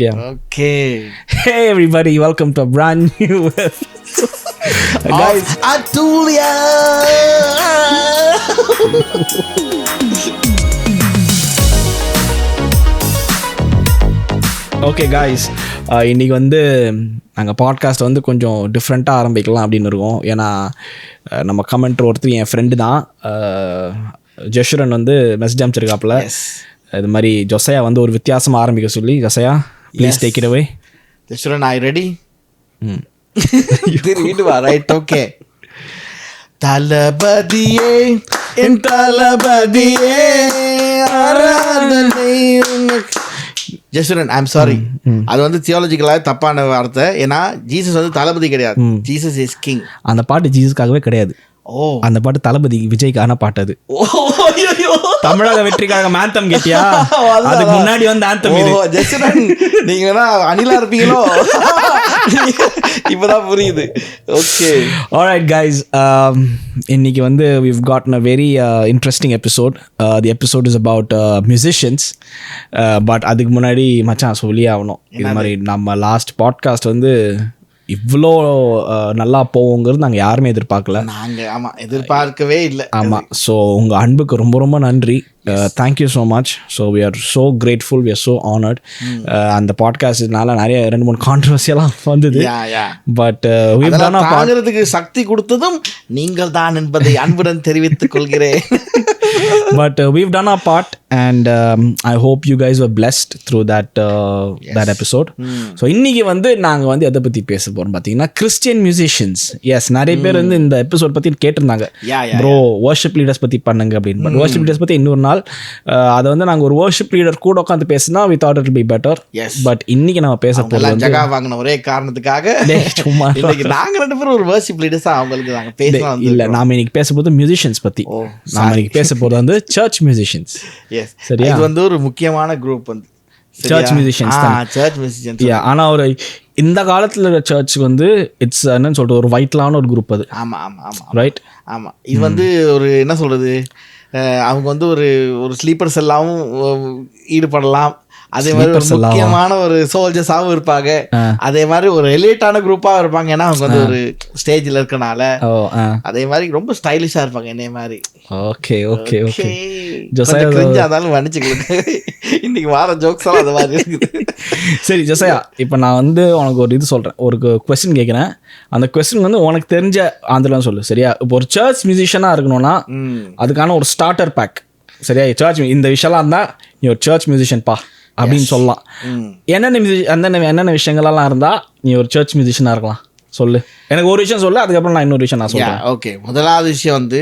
Yeah. Okay. Hey everybody, welcome to a brand new guys. Atulia. Okay guys, இன்றைக்கி வந்து நாங்கள் podcast வந்து கொஞ்சம் டிஃப்ரெண்ட்டாக ஆரம்பிக்கலாம் அப்படின்னு இருக்கோம். ஏன்னா நம்ம கமெண்ட்ரு ஒருத்தர் என் ஃப்ரெண்டு தான், ஜெஷுரன் வந்து மெசேஜ் அமைச்சிருக்காப்புல. இது மாதிரி ஜொசையா வந்து ஒரு வித்தியாசமாக ஆரம்பிக்க சொல்லி. Josiah, please take it away. Jeshurun, I ready? திரும்பிட்டு வா. Right, okay. தளபதியே, என் தளபதியே, ஆராதனை உனக்கு. ஜெஷுரன், ஐம் சாரி, அது வந்து தியாலஜிக்கலாக தப்பான வார்த்தை. ஏன்னா ஜீசஸ் வந்து தளபதி கிடையாது, ஜீசஸ் இஸ் கிங். அந்த பாட்டு ஜீசஸ்க்காகவே கிடையாது. ஓ, அந்த பாட்டு தளபதி விஜய்க்கான பாட்டு. அது தமிழக வெற்றிக்காக ஆந்தம் கேட்டியா? அதுக்கு முன்னாடி வந்து ஆந்தம் இது. ஜெஷுரன், நீங்க வேணா அனிலா இருப்பீங்களோ? இப்பதான் புரியுது. ஓகே, alright guys, இன்னைக்கு வந்து we've gotten a very interesting episode. The episode is about musicians, but அதுக்கு முன்னாடி மச்சான் சொல்லி ஆகணும். இது மாதிரி நம்ம லாஸ்ட் பாட்காஸ்ட் வந்து இவ்வளோ நல்லா போவோங்கிறது நாங்கள் யாருமே எதிர்பார்க்கல. நாங்கள் ஆமாம் எதிர்பார்க்கவே இல்லை. ஆமாம், ஸோ உங்கள் அன்புக்கு ரொம்ப ரொம்ப நன்றி. Thank you so much. So we are so grateful, we are so honoured. அந்த பாட்காஸ்ட்னால நிறைய 2-3 கான்ட்ரவர்சியெல்லாம் வந்தது. பட் தாங்கிறதுக்கு சக்தி கொடுத்ததும் நீங்கள் தான் என்பதை அன்புடன் தெரிவித்துக் கொள்கிறேன். But we've done our part, and I hope you guys were blessed through that episode. So இன்னைக்கு வந்து நாங்கள் வந்து எதை பற்றி பேச போகிறோம் பார்த்தீங்கன்னா, கிறிஸ்டியன் மியூசிஷியன்ஸ். எஸ், நிறைய பேர் வந்து இந்த எபிசோட் பற்றி கேட்டிருந்தாங்க, ப்ரோ வர்ஷிப் லீடர்ஸ் பற்றி பண்ணுங்க அப்படின்னு. பட் வர்ஷிப் லீடர்ஸ் பற்றி இன்னொரு நாள் அதை வந்து நாங்கள் ஒரு வர்ஷிப் லீடர் கூட உட்காந்து பேசினா we thought it will be better. But இன்னைக்கு நம்ம பேச போகிறோம் ஜகா வாங்கின ஒரே காரணத்துக்காக சும்மா நாங்கள் 2 பேரும் ஒரு வர்ஷிப் லீடர்ஸ் அவங்களுக்கு நாங்கள் பேசலாம் இல்லை. நாம இன்னைக்கு பேச போகிறது மியூசிஷியன்ஸ் பற்றி. நாம இன்னைக்கு பேச போகிறது வந்து சர்ச் மியூசிஷியன்ஸ். எஸ், சரியா? இது வந்து ஒரு முக்கியமான குரூப் வந்து சர்ச் மியூசிஷியன்ஸ் தான். Church musicians. ஆனா ஒரு இந்த காலத்துல இருக்கிற சர்ச் வந்து இட்ஸ் என்னன்னு சொல்றது, ஒரு வைட்டலான ஒரு குரூப் அது. ஆமா ஆமா ஆமா, ரைட். ஆமா, இது வந்து ஒரு என்ன சொல்றது, அவங்க வந்து ஒரு ஸ்லீப்பர்ஸ் எல்லாம் ஈடுபடலாம். அதே மாதிரி ஒரு முக்கியமான ஒரு சோல்ஜர்ஸாகவும் இருப்பாங்க. அதே மாதிரி ஒரு எலிட்டான குரூப்பாக இருப்பாங்க. ஏன்னா அவங்க வந்து ஒரு ஸ்டேஜில் இருக்கனால அதே மாதிரி ரொம்ப ஸ்டைலிஷாக இருப்பாங்க என்னைய மாதிரி. ஓகே ஓகே ஓகே, கிரிஞ்சா இருந்தாலும் மன்னிச்சுங்களுக்கு, இன்னைக்கு வார ஜோக்ஸ் எல்லாம் அது மாதிரி இருக்குது. சரி ஜொசையா, இப்போ நான் வந்து உனக்கு ஒரு இது சொல்கிறேன், ஒரு கொஸ்டின் கேட்குறேன். அந்த கொஸ்டின் வந்து உனக்கு தெரிஞ்ச ஆந்திரலாம் சொல்லு, சரியா? இப்போ ஒரு சர்ச் மியூசிஷியனாக இருக்கணும்னா அதுக்கான ஒரு ஸ்டார்டர் பேக், சரியா? சர்ச் இந்த விஷயம்லாம் இருந்தால் நீ ஒரு சர்ச் மியூசிஷியன் பா அப்படின்னு சொல்லலாம். என்னென்ன விஷயங்கள்லாம் இருந்தால் நீ ஒரு சர்ச் மியூசிஷியனாக இருக்கலாம் சொல்லு. எனக்கு ஒரு விஷயம் சொல்லு, அதுக்கப்புறம் நான் இன்னொரு விஷயம் நான் சொல்றேன். ஓகே, முதலாவது விஷயம் வந்து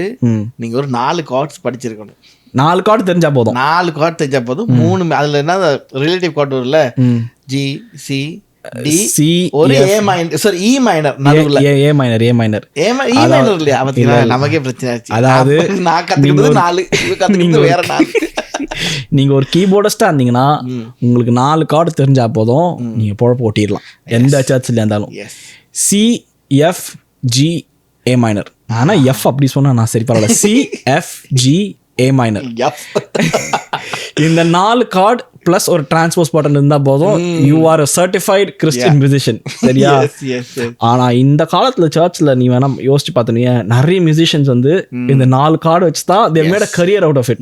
நீங்க ஒரு 4 கார்ட்ஸ் படிச்சிருக்கணும். 4 கார்டு தெரிஞ்சா போதும். 4 கார்டு தெரிஞ்சா போதும். 3 அதுல என்ன ரிலேட்டிவ் கார்டு வரும்ல, ஜி, சி, டி, சி, ஒரு A minor, sorry E minor நடுவுல. ஏ மைனர் இல்லையா? பாத்தீங்களா, நமக்கே பிரச்சனை ஆச்சு. அதாவது நான் கத்துக்கிட்டது 4, கத்துக்கிட்டது வேற 4. நீங்க ஒரு கீபோர்டிஸ்டா இருந்தீங்கன்னா உங்களுக்கு 4 கார்டு தெரிஞ்சா போதும், நீங்க பொழப்பு ஓட்டிடலாம் எந்த சர்ச்ல இருந்தாலும். சி, எஃப், ஜி, ஏ மைனர். ஆனா எஃப் அப்படி சொன்னா நான் சரி பரவாயில்ல. சி, எஃப், ஜி, ஏ மைனர். இந்த 4 கார்டு பிளஸ் ஒரு டிரான்ஸ்போஸ் பட்டன் இருந்தா போதும், you are a certified Christian musician, சரியா? ஆனா இந்த காலத்துல சர்ச்ல நீ வேணா யோசிச்சு பார்த்தீங்க, நிறைய மியூசிஷியன்ஸ் வந்து இந்த 4 கார்டு வச்சுதான் they made a career out of it.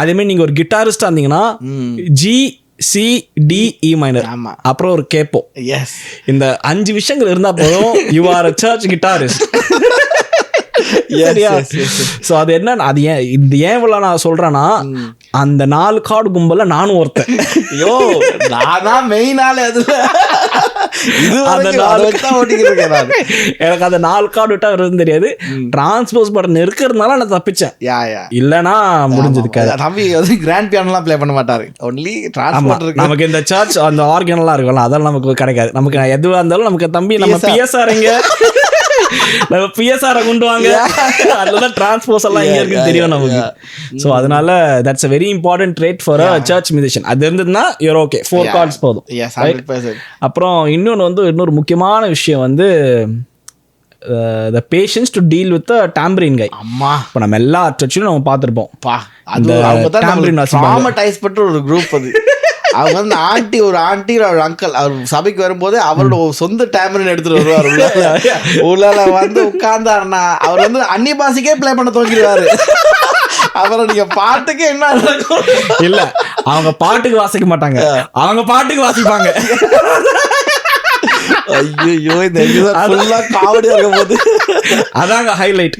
அதே மாதிரி நீங்க ஒரு கிட்டாரிஸ்டா இருந்தீங்கன்னா G, C, D, E minor, அப்புறம் ஒரு கேப்போ. இந்த 5 விஷயங்கள் இருந்தா போதும், you are a church guitarist. So அது என்ன, அது ஏன் இவ்வளவு நான் சொல்றேன்னா, அந்த 4 கார்டு கும்பல நானும் ஒருத்தன். ஐயோ, நானா மெயின் ஆளு அதுல. எனக்கு அந்த 4 கார்டு விட்டா வருதுன்னு தெரியாது. டிரான்ஸ்போஸ் பட்டன் இருக்கிறதுனால நான் தப்பிச்சேன், இல்லனா முடிஞ்சதுக்காக. தம்பி கிராண்ட் பியானோலாம் ப்ளே பண்ண மாட்டாரு, ஒன்லி டிரான்ஸ்போர்ட். நமக்கு இந்த சர்ச் அந்த ஆர்கனெல்லாம் இருக்கும்ல, அதெல்லாம் நமக்கு கிடைக்காது. நமக்கு எதுவா இருந்தாலும் நமக்கு தம்பி நம்ம பிஎஸ்ஆர்ங்க நம்ம பிஎஸ்ஆரை கொண்டு வாங்க, அதுதான் டிரான்ஸ்போஸ் எல்லாம் இங்க இருக்குன்னு தெரியும் நமக்கு. ஸோ அதனால that's a very important trait for a church musician. அது இருந்ததுன்னா you're okay, 4 cards போதும். Yes, 100%. அப்புறம் இன்னொரு முக்கியமான விஷயம் வந்து the patience to deal with tambourine guy. அம்மா இப்போ நம்ம எல்லா சர்ச்சிலும் நம்ம பார்த்துருப்போம். அது அவங்க தான் ட்ராமடைஸ் பண்ற ஒரு குரூப் அது. அவங்க வந்து ஒரு ஆண்டி ஒரு அங்கிள் அவர் சபைக்கு வரும்போது அவரோட சொந்த டேம்பரின் எடுத்துட்டு வருவார். உள்ளால வந்து உட்கார்ந்தாருன்னா அவர் வந்து அந்நிய பாஷைக்கே ப்ளே பண்ண துவங்கிடுவாரு. அப்புறம் நீங்க பாட்டுக்கு என்ன இல்ல, அவங்க பாட்டுக்கு வாசிக்க மாட்டாங்க, அவங்க பாட்டுக்கு வாசிப்பாங்க. ஐயோ இந்த காமெடியா இருக்கும் போது அதாங்க ஹைலைட்.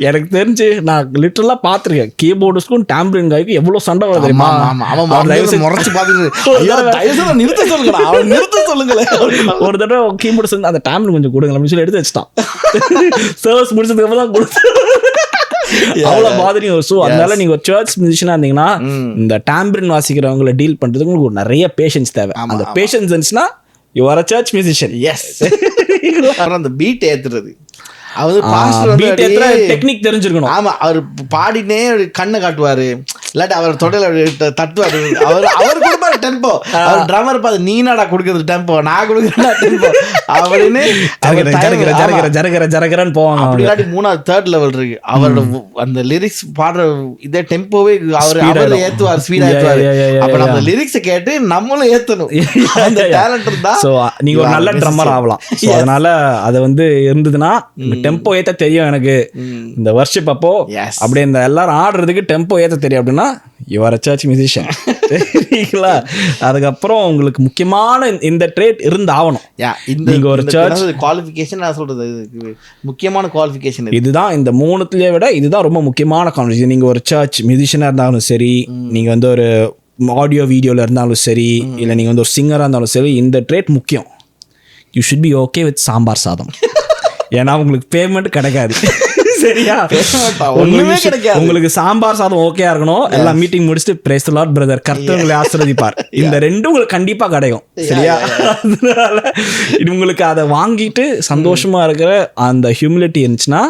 எனக்கு தெரிஞ்சு நான் லிட்டரலா பாத்திருக்கேன், கீபோர்டுக்கும் டேம்பரின் கைக்கு எவ்வளவு சண்டை வருது தெரியுமா? முறைச்சு பாத்துட்டு நிறுத்த சொல்லுங்க, அவன் நிறுத்த சொல்லுங்களேன். ஒரு தடவை கீபோர்டு அந்த டேம்பரின் கொஞ்சம் கொடுங்க அப்படின்னு சொல்லி எடுத்து வச்சுட்டான். சர்வீஸ் முடிச்சதுக்கு அப்புறம் தான் கொடுத்து அவ்வளவு மாதிரி. ஸோ அதனால நீங்க ஒரு சர்ச் மியூசிஷியனா இருந்தீங்கன்னா இந்த டேம்பரின் வாசிக்கிறவங்களை டீல் பண்றதுக்கு உங்களுக்கு நிறைய பேஷன்ஸ் தேவை. அந்த பேஷன்ஸ் இருந்துச்சுன்னா you are a church musician. Yes. அந்த பீட் ஏத்துறது அவர் பாஸ்டர் பீட் ஏத்துற டெக்னிக் தெரிஞ்சிருக்கணும். ஆமா, அவர் பாடினே கண்ணை காட்டுவாரு, இல்லாட்டி அவர் தொடையில தட்டுவாரு. அவர் கொடுப்பாரு டெம்போ. அவர் ட்ரம்மர் பார்த்து நீ நாடா கொடுக்குறது டெம்போ, நான் கொடுக்குறேன் டெம்போ அப்படின்னு ஜரகரன்னு போவாங்க. அப்படி இல்லாட்டி 3rd 3rd லெவல் இருக்கு அவரோட அந்த லிரிக்ஸ் பாடுற இதே டெம்போவே அவர் ஏத்துவார், ஸ்பீடா ஏத்துவாரு. அப்ப நம்ம லிரிக்ஸை கேட்டு நம்மளும் ஏத்தணும். அந்த டேலண்ட் இருந்தா நீங்க ஒரு நல்ல ட்ரம்மர் ஆகலாம். அதனால அது வந்து இருந்ததுன்னா டெம்போ ஏத்த தெரியும் எனக்கு இந்த வர்ஷிப் அப்போ அப்படியே இந்த எல்லாரும் ஆடுறதுக்கு டெம்போ ஏத்த தெரியும் அப்படின்னா you are a church musician. சரிங்களா? அதுக்கப்புறம் உங்களுக்கு முக்கியமான இந்த ட்ரேட் இருந்து ஆகணும். நீங்க ஒரு சர்ச் குவாலிஃபிகேஷன் நான் சொல்றது முக்கியமான குவாலிஃபிகேஷன் இதுதான். இந்த 3த்துலயே விட இதுதான் ரொம்ப முக்கியமான குவாலிஃபிகேஷன். நீங்க ஒரு சர்ச் மியூசிஷியனா இருந்தாலும் சரி, நீங்க வந்து ஒரு ஆடியோ வீடியோல இருந்தாலும் சரி, இல்ல நீங்க வந்து ஒரு சிங்கரா இருந்தாலும் சரி, இந்த ட்ரேட் முக்கியம். You should be okay with sambar சாதம். ஏன்னா உங்களுக்கு பேமெண்ட் கிடைக்காது. சரியா? ஒண்ணுமே கிடைக்காது. உங்களுக்கு சாம்பார் சாதம் ஓகேயா இருக்கணும். எல்லாம் மீட்டிங் முடிச்சுட்டு பிரைஸ் தி லார்ட் பிரதர், கர்த்தர் உங்களை ஆசீர்வதிப்பார். இந்த ரெண்டும் உங்களுக்கு கண்டிப்பா கிடைக்கும். சரியா? அதனால உங்களுக்கு அதை வாங்கிட்டு சந்தோஷமா இருக்கிற அந்த ஹியூமிலிட்டி இருந்துச்சுன்னா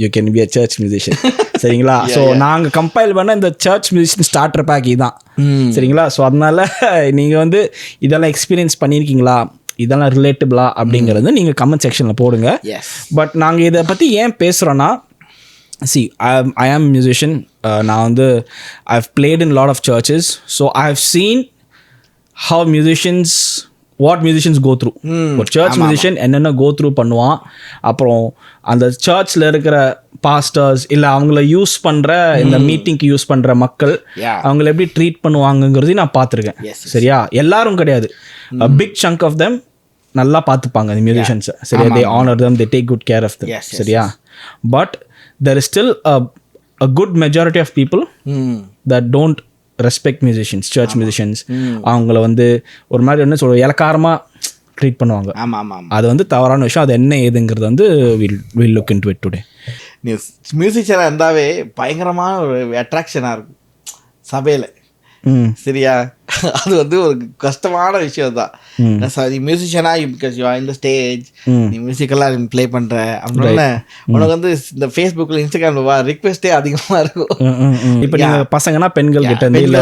you can be a church musician. சரிங்களா? ஸோ நாங்கள் கம்பைல் பண்ண இந்த சர்ச் மியூசிஷியன் ஸ்டார்டர் பேக் இதுதான். சரிங்களா? ஸோ அதனால நீங்க வந்து இதெல்லாம் எக்ஸ்பீரியன்ஸ் பண்ணியிருக்கீங்களா, இதெல்லாம் ரிலேட்டபிளா அப்படிங்கிறது நீங்கள் கமெண்ட் செக்ஷனில் போடுங்க. பட் நாங்கள் இதை பற்றி ஏன் பேசுகிறோன்னா, see I am a musician. நான் வந்து I've played in a lot of churches, so I've seen how what musicians go through. ஒரு சர்ச் மியூசிஷியன் என்னென்ன கோ த்ரூ பண்ணுவான், அப்புறம் அந்த சர்ச்சில் இருக்கிற பாஸ்டர்ஸ் இல்லை அவங்கள யூஸ் பண்ணுற இந்த மீட்டிங்க்கு யூஸ் பண்ணுற மக்கள் அவங்கள எப்படி ட்ரீட் பண்ணுவாங்கங்கிறதையும் நான் பார்த்துருக்கேன். சரியா? எல்லாரும் கிடையாது, பிக் சங்க் ஆஃப் தெம் நல்லா பார்த்துப்பாங்க இந்த மியூசிஷியன்ஸை. சரியா? they honor them, they take good care of them. சரியா? But there is still a good majority of people that don't respect musicians, church musicians. அவங்கள வந்து ஒரு மாதிரி என்ன சொல்ற இலக்காரமா ட்ரீட் பண்ணுவாங்க. அது வந்து தவறான விஷயம். அது என்ன ஏதுங்கிறது வந்து we'll look into it today. மியூசிஷியனாக இருந்தாவே பயங்கரமான ஒரு அட்ராக்ஷனாக இருக்கும் சபையில். சரியா? அது வந்து ஒரு கஷ்டமான விஷயம் தான். மியூசிஷியனா because you are in the stage, நீ மியூசிக்கெல்லாம் ப்ளே பண்ற அப்படின்னா உனக்கு வந்து இந்த ஃபேஸ்புக்கில் இன்ஸ்டாகிராம்ல ரிக்வெஸ்டே அதிகமா இருக்கும். இப்போ நீங்க பசங்கன்னா பெண்கள் கிட்ட இருந்து இல்ல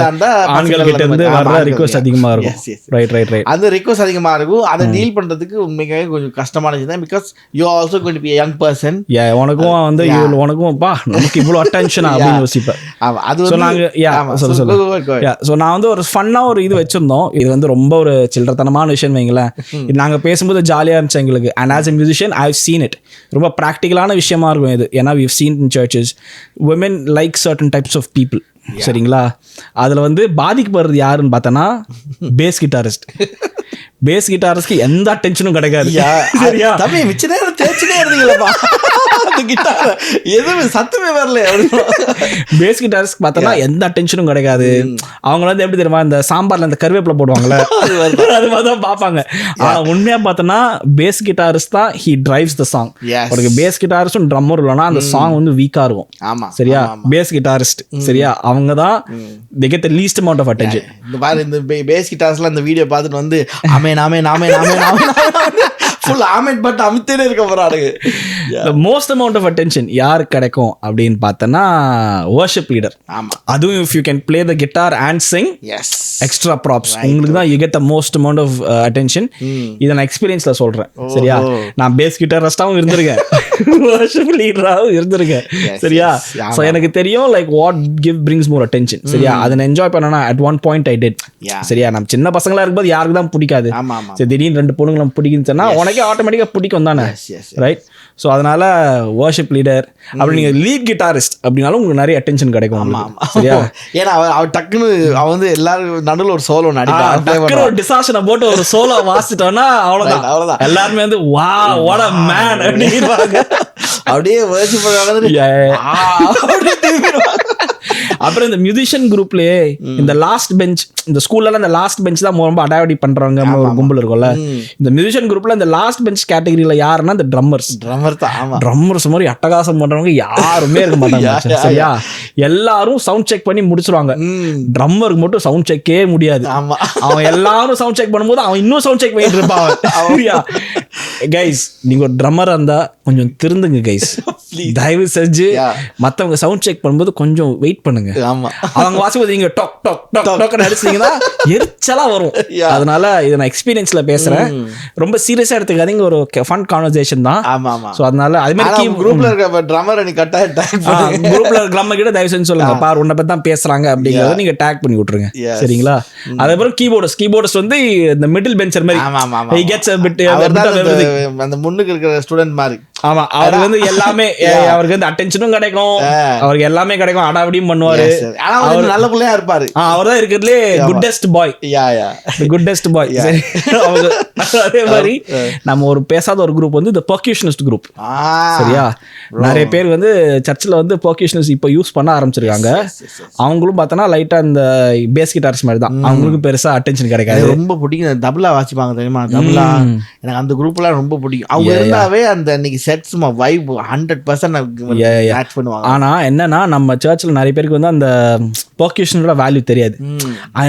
ஆண்கள் கிட்ட இருந்து வர்ற ரிக்வெஸ்ட் அதிகமா இருக்கும். Right right right. அந்த ரிக்வெஸ்ட் அதிகமா இருக்கும். அதை டீல் பண்றதுக்கு உண்மையாவே கொஞ்சம் கஷ்டமான விஷயம் தான். Because you are also going to be a young person. உனக்கும் வந்து உனக்கும் பா நமக்கு இவ்வளவு அட்டென்ஷன் அப்படின்னு யோசிப்பேன். அது வந்து நாங்க ஸோ நான் வந்து ஒரு ஃபன்னா ஒரு இது வச்சிருந்தோம். இது வந்து ரொம்ப ஒரு சில்லறத்தனமான விஷயம் வைங்களேன். இது நாங்கள் பேசும்போது ஜாலியாக இருந்துச்சு எங்களுக்கு. And as a musician I have seen it. ரொம்ப ப்ராக்டிக்கலான விஷயமா இருக்கும் இது. ஏன்னா we've seen in churches women like certain types of people. சரிங்களா? அதில் வந்து பாதிக்கப்படுறது யாருன்னு பார்த்தோன்னா பேஸ் கிட்டாரிஸ்ட். பேஸ் கிட்டாரிஸ்ட்க்கு எந்த அட்டென்ஷனும் கிடைக்காது. சரியா? தம்பி மிச்ச நேரம் தேய்ச்சினே இருந்தீங்களப்பா அந்த கிட்டார் எதுவும் சத்தமே வரல. பேஸ் கிட்டாரிஸ்ட் பார்த்தோன்னா எந்த அட்டென்ஷனும் கிடைக்காது. அவங்க வந்து எப்படி தெரியுமா, இந்த சாம்பார்ல இந்த கருவேப்பிலை போடுவாங்கல்ல அது மாதிரி தான் பார்ப்பாங்க. ஆனால் உண்மையாக பார்த்தோன்னா பேஸ் கிட்டாரிஸ்ட் தான் he drives the song. உனக்கு பேஸ் கிட்டாரிஸ்டும் ட்ரம்மர் இல்லைன்னா அந்த சாங் வந்து வீக்காக இருக்கும். சரியா? பேஸ் கிட்டாரிஸ்ட் சரியா அவங்க தான் they get the least amount of attention. இந்த பாரு இந்த பேஸ் கிட்டார்ஸ்லாம் இந்த வீடியோ பார்த்துட்டு வந்து ஆமே நாமே நாமே நாமே நாமே ஃபுல் ஆமெண்ட் பட் அமித்தே இருக்க போறானுங்க. the most amount of attention யாருக்கு கிடைக்கும் அப்படின்னு பார்த்தோன்னா worship leader. ஆமா, அதுவும் if you can play the guitar and sing, yes, extra props உங்களுக்கு தான் you get the most amount of attention. இதை நான் எக்ஸ்பீரியன்ஸ்ல சொல்றேன். சரியா, நான் பேஸ் கிட்டாரிஸ்டாவும் இருந்திருக்கேன், worship leader-ஆவும் இருந்திருக்கேன். சரியா, ஸோ எனக்கு தெரியும் like what brings more attention. சரியா, அதை நான் என்ஜாய் பண்ணனா at one point I did. சரியா, நம்ம சின்ன பசங்களா இருக்கும்போது யாருக்கு தான் பிடிக்காது. சரி, திடீர்னு 2 பொண்ணுங்களும் பிடிக்குன்னு சொன்னா உனக்கே ஆட்டோமேட்டிக்கா பிடிக்கும் தானே. ரைட், ஸோ அதனால worship leader அப்படி நீங்க லீட் கிட்டாரிஸ்ட் அப்படின்னாலும் உங்களுக்கு நிறைய அட்டென்ஷன் கிடைக்கும். சரியா, ஏன்னா அவன் டக்குன்னு அவன் வந்து எல்லாரும் நடுவில் ஒரு சோலோ நடிப்பான், ஒரு டிசாஸ்டரை போட்டு ஒரு சோலோ வாசிட்டோம்னா அவ்வளவுதான், எல்லாருமே வந்து வா வாட் a man அப்படிங்கிறாங்க. அப்படியே worship அப்புறம் இந்த மியூசிஷியன் குரூப்லயே இந்த லாஸ்ட் பெஞ்ச், இந்த ஸ்கூல்ல இந்த லாஸ்ட் பெஞ்ச் தான் ரொம்ப அடாவடி பண்றவங்க ஒரு கும்பல் இருக்கும்ல. இந்த மியூசிஷியன் குரூப்ல இந்த லாஸ்ட் பெஞ்ச் கேட்டகரியில யாருன்னா இந்த ட்ரம்மர்ஸ் மாதிரி அட்டகாசம் பண்றவங்க யாருமே இருக்க மாட்டாங்க. சரியா, எல்லாரும் சவுண்ட் செக் பண்ணி முடிச்சிருவாங்க, ட்ரம்மருக்கு மட்டும் சவுண்ட் செக்கே முடியாது. அவன் எல்லாரும் சவுண்ட் செக் பண்ணும்போது அவன் இன்னும் சவுண்ட் செக் பண்ணிட்டு இருப்பான். சரியா கைஸ், நீங்க ஒரு ட்ரம்மரா இருந்தா கொஞ்சம் திருந்துங்க கைஸ், தயவு செஞ்சு. மத்தவங்க சவுண்ட் செக் பண்ணும்போது கொஞ்சம் வெயிட் பண்ணுங்க. அவங்க வாசிப்போது நீங்க டொக் டொக் டொக் டொக் அடிச்சீங்கன்னா எரிச்சலா வரும். அதனால இதை நான் எக்ஸ்பீரியன்ஸ்ல பேசுறேன், ரொம்ப சீரியஸா எடுத்துக்காதீங்க, ஒரு ஃபன் கான்வர்சேஷன் தான். சோ அதனால அதே மாதிரி குரூப்ல இருக்க ட்ரம்மர் நீ குரூப்ல இருக்க ட்ரம்மர் கிட்ட தயவு செஞ்சு சொல்லுங்க, பார் உன்னை பத்தி தான் பேசுறாங்க அப்படிங்கறத நீங்க டேக் பண்ணி விட்டுருங்க. சரிங்களா, அதே மாதிரி கீபோர்ட்ஸ் வந்து இந்த மிடில் பெஞ்சர் மாதிரி he gets a bit அந்த முன்னுக்கு இருக்கிற ஸ்டூடண்ட் மாதிரி. ஆமா, அவருக்கு வந்து எல்லாமே அவருக்கு வந்து அட்டென்ஷனும் கிடைக்கும், அவருக்கு எல்லாமே கிடைக்கும், அடாவடியும் பண்ணுவாரு. அவர் நல்ல பிள்ளையா இருப்பாரு. அவர் தான் இருக்கிறதுலே குட்டஸ்ட் பாய், குட்டஸ்ட் பாய். அதே மாதிரி நம்ம ஒரு பேசாத ஒரு குரூப் வந்து இந்த பெர்கஷனிஸ்ட் குரூப். சரியா, நிறைய பேர் வந்து சர்ச்சில் வந்து பெர்கஷனிஸ்ட் இப்போ யூஸ் பண்ண ஆரம்பிச்சிருக்காங்க. அவங்களும் பார்த்தோன்னா லைட்டா இந்த பேஸ் கிட்டார்ஸ் மாதிரி தான், அவங்களுக்கு பெருசா அட்டென்ஷன் கிடைக்காது. ரொம்ப பிடிக்கும், தபலா வாசிப்பாங்க தெரியுமா, தபலா. எனக்கு அந்த குரூப்லாம் ரொம்ப பிடிக்கும். அவங்க இருந்தாவே அந்த இன்னைக்கு செட்ஸ் வைப் 100% பண்ணுவாங்க. ஆனா என்னன்னா நம்ம சர்ச்சில் நிறைய பேருக்கு வந்து அந்த பெர்கஷனோட வேல்யூ தெரியாது.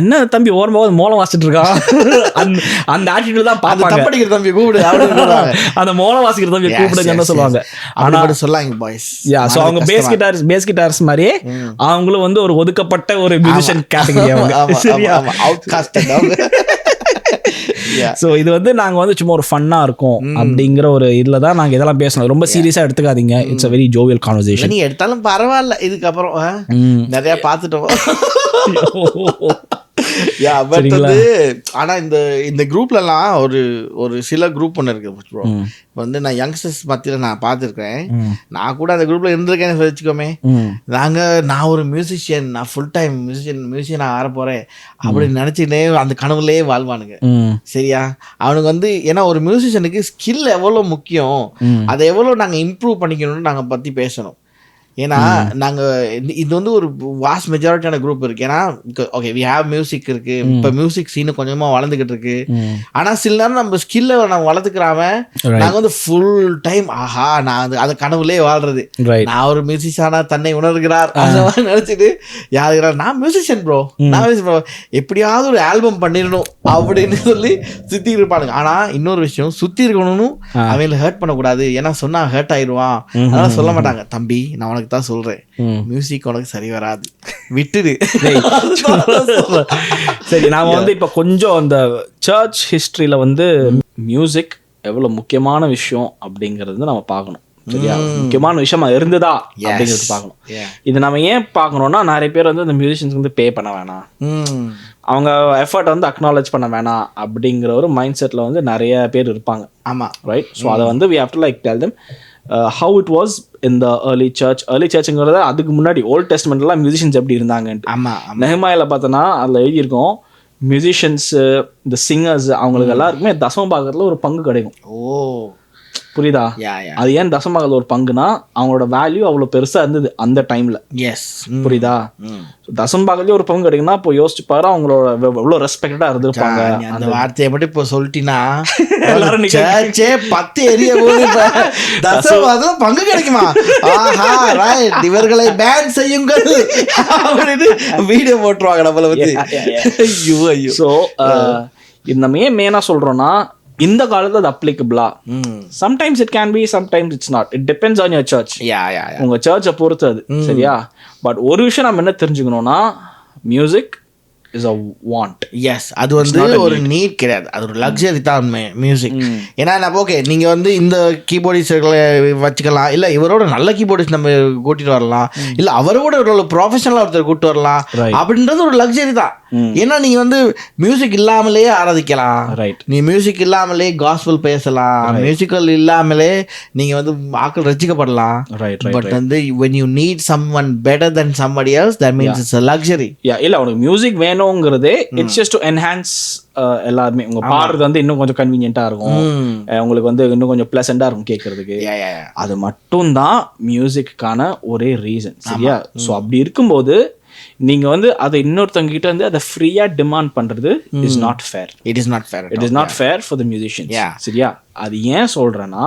என்ன தம்பி ஓரமாக மோளம் வாசிட்டு இருக்கான், அந்த ஆட்டிடியூட் தான் பார்ப்பாங்க. தம்பி கூப்பிடு, அந்த மோளம் வாசிக்கிற தம்பி கூப்பிடுங்க சொல்லுவாங்க. ஆனா சொல்லாங்க பாய்ஸ், சோ அவங்க பேஸ் கிட்டார்ஸ் மாதிரியே அவங்களும் வந்து ஒரு ஒதுக்கப்பட்ட ஒரு மியூசிஷியன் கேட்டகரி அவங்க. சரியா, சோ இது வந்து நாங்க வந்து சும்மா ஒரு ஃபன்னா இருக்கும் அப்படிங்கிற ஒரு இதுல தான் நாங்க இதெல்லாம் பேசணும். ரொம்ப சீரியஸா எடுத்துக்காதீங்க, it's a very jovial conversation. நீ எடுத்தாலும் பரவாயில்ல, இதுக்கப்புறம் நிறைய பார்த்துட்டோம். ஆனா இந்த குரூப்லலாம் ஒரு சில குரூப் ஒன்று இருக்கு வந்து, நான் யங்ஸ்டர்ஸ் மத்தியில் நான் பார்த்துருக்கேன். நான் கூட அந்த குரூப்ல இருந்திருக்கேன்னு வச்சுக்கோமே. நான் ஒரு மியூசிஷியன், நான் ஃபுல் டைம் மியூசிஷியன் ஆக போறேன் அப்படின்னு நினைச்சுனே அந்த கனவுலயே வாழ்வானுங்க. சரியா, அவனுக்கு வந்து ஏன்னா ஒரு மியூசிஷியனுக்கு ஸ்கில் எவ்வளோ முக்கியம், அதை எவ்வளோ நாங்கள் இம்ப்ரூவ் பண்ணிக்கணும்னு நாங்கள் பற்றி பேசணும். ஏன்னா நாங்கள் இது வந்து ஒரு வாஸ்ட் மெஜாரிட்டியான குரூப் இருக்கு. ஏன்னா ஓகே வி ஹேவ் மியூசிக் இருக்கு, இப்போ மியூசிக் சீனு கொஞ்சமாக வளர்ந்துக்கிட்டு இருக்கு. ஆனால் சில நேரம் நம்ம ஸ்கில்லை நம்ம வளர்த்துக்கிறாம நாங்கள் வந்து ஃபுல் டைம் ஆஹா நான் அது கனவுலேயே வாழ்றது, நான் ஒரு மியூசிஷியனா தன்னை உணர்கிறார் அந்த மாதிரி நினைச்சிட்டு யாருக்கிறார் நான் மியூசிஷியன் ப்ரோ, நான் ப்ரோ எப்படியாவது ஒரு ஆல்பம் பண்ணிடணும் அப்படின்னு சொல்லி சுற்றி இருப்பானுங்க. ஆனால் இன்னொரு விஷயம், சுற்றி இருக்கணும்னு அவங்கள ஹர்ட் பண்ணக்கூடாது, ஏன்னா சொன்னா ஹர்ட் ஆயிடுவான். அதெல்லாம் சொல்ல மாட்டாங்க, தம்பி நான் உனக்கு தான் சொல்றேன், மியூசிக் உனக்கு சரி வராது, விட்டுடு. சரி, நாம வந்து இப்ப கொஞ்சம் அந்த சர்ச் ஹிஸ்டரியில வந்து மியூசிக் எவ்வளவு முக்கியமான விஷயம் அப்படிங்கறது நம்ம பார்க்கணும். சரியா, முக்கியமான விஷயமா இருந்ததா அப்படிங்கிறது பார்க்கணும். இது நம்ம ஏன் பார்க்கணும்னா, நிறைய பேர் வந்து இந்த மியூசிஷியன்ஸ் வந்து பே பண்ண வேணாம், அவங்க எஃபர்ட் வந்து அக்னாலேஜ் பண்ண வேணாம் அப்படிங்கிற ஒரு மைண்ட் செட்ல வந்து நிறைய பேர் இருப்பாங்க. ஆமா, ரைட். ஸோ அதை வந்து we have to like tell them how it was in the early churchங்கிறத அதுக்கு முன்னாடி ஓல்ட் டெஸ்ட்மெண்ட்லாம் மியூசிஷியன்ஸ் எப்படி இருந்தாங்கன்ட்டு. நெஹெமியால பார்த்தோன்னா அதில் எழுதியிருக்கோம், மியூசிஷியன்ஸ் இந்த சிங்கர்ஸ் அவங்களுக்கு எல்லாருக்குமே தசம பாகத்துல ஒரு பங்கு கிடைக்கும். புரியுதா? அது ஏன் தசமபாகத்துல ஒரு பங்குனா அவங்களோட வேல்யூ அவ்வளவு பெருசா இருந்தது அந்த டைம்ல. புரியுதா? தசமபாகத்திலே ஒரு பங்கு கிடைக்குன்னா இப்போ யோசிச்சு பாரு அவங்களோட எவ்வளவு ரெஸ்பெக்டடா இருந்திருப்பாங்க. அந்த வார்த்தையை மட்டும் இப்போ சொல்லிட்டீங்கன்னா 10 எரிய போது தசமபாகத்துல பங்கு கிடைக்குமா, ஆஹா ரைட் இவர்களை பேன் செய்யுங்கள் அப்படின்னு வீடியோ போட்டுருவாங்க நம்மள வந்து. ஐயோ ஐயோ. ஸோ இது நம்ம ஏன் மெயினா சொல்றோம்னா, இந்த காலத்துல அது அப்ளிகபிளா? Sometimes it can be, sometimes it's not. It depends on your church. உங்க சர்ச்சை பொறுத்து அது. சரியா? பட் ஒரு விஷயம் நம்ம என்ன தெரிஞ்சுக்கணும்னா, music is a want. Yes, அது வந்து ஒரு நீட் கிடையாது, அது ஒரு லக்ஸரி தான் மியூசிக். ஏன்னா நம்ம ஓகே நீங்கள் வந்து இந்த கீபோர்டிஸ்ட்களை வச்சுக்கலாம், இல்லை இவரோட நல்ல கீபோர்டிஸ்ட் நம்ம கூட்டிட்டு வரலாம், இல்லை அவரோட ஒரு ப்ரொஃபஷனலாக ஒருத்தர் கூப்பிட்டு வரலாம், அப்படின்றது ஒரு லக்ஸரி தான். ஏன்னா நீங்கள் வந்து மியூசிக் இல்லாமலே ஆராதிக்கலாம், நீ மியூசிக் இல்லாமலே காஸ்பல் பேசலாம், மியூசிக்கல் இல்லாமலே நீங்கள் வந்து ஆக்கள் ரசிக்கப்படலாம். பட் வந்து when you need someone better than somebody else, that means it's a luxury. இல்லை அவனுக்கு மியூசிக் வேணுங்கிறதே இட்ஸ் ஜஸ்ட் டு என்ஹான்ஸ் எல்லாருமே. உங்க பாடுறது வந்து இன்னும் கொஞ்சம் கன்வீனியன்ட்டா இருக்கும், உங்களுக்கு வந்து இன்னும் கொஞ்சம் பிளசண்டா இருக்கும் கேட்கறதுக்கு. அது மட்டும் தான் மியூசிக்கான ஒரே ரீசன். சரியா? ஸோ அப்படி இருக்கும்போது நீங்க வந்து அதை இன்னொருத்தவங்க கிட்ட வந்து அதை ஃப்ரீயா டிமாண்ட் பண்றது is not fair. It is not fair. It is not fair for the musicians. சரியா? அது ஏன் சொல்றேன்னா,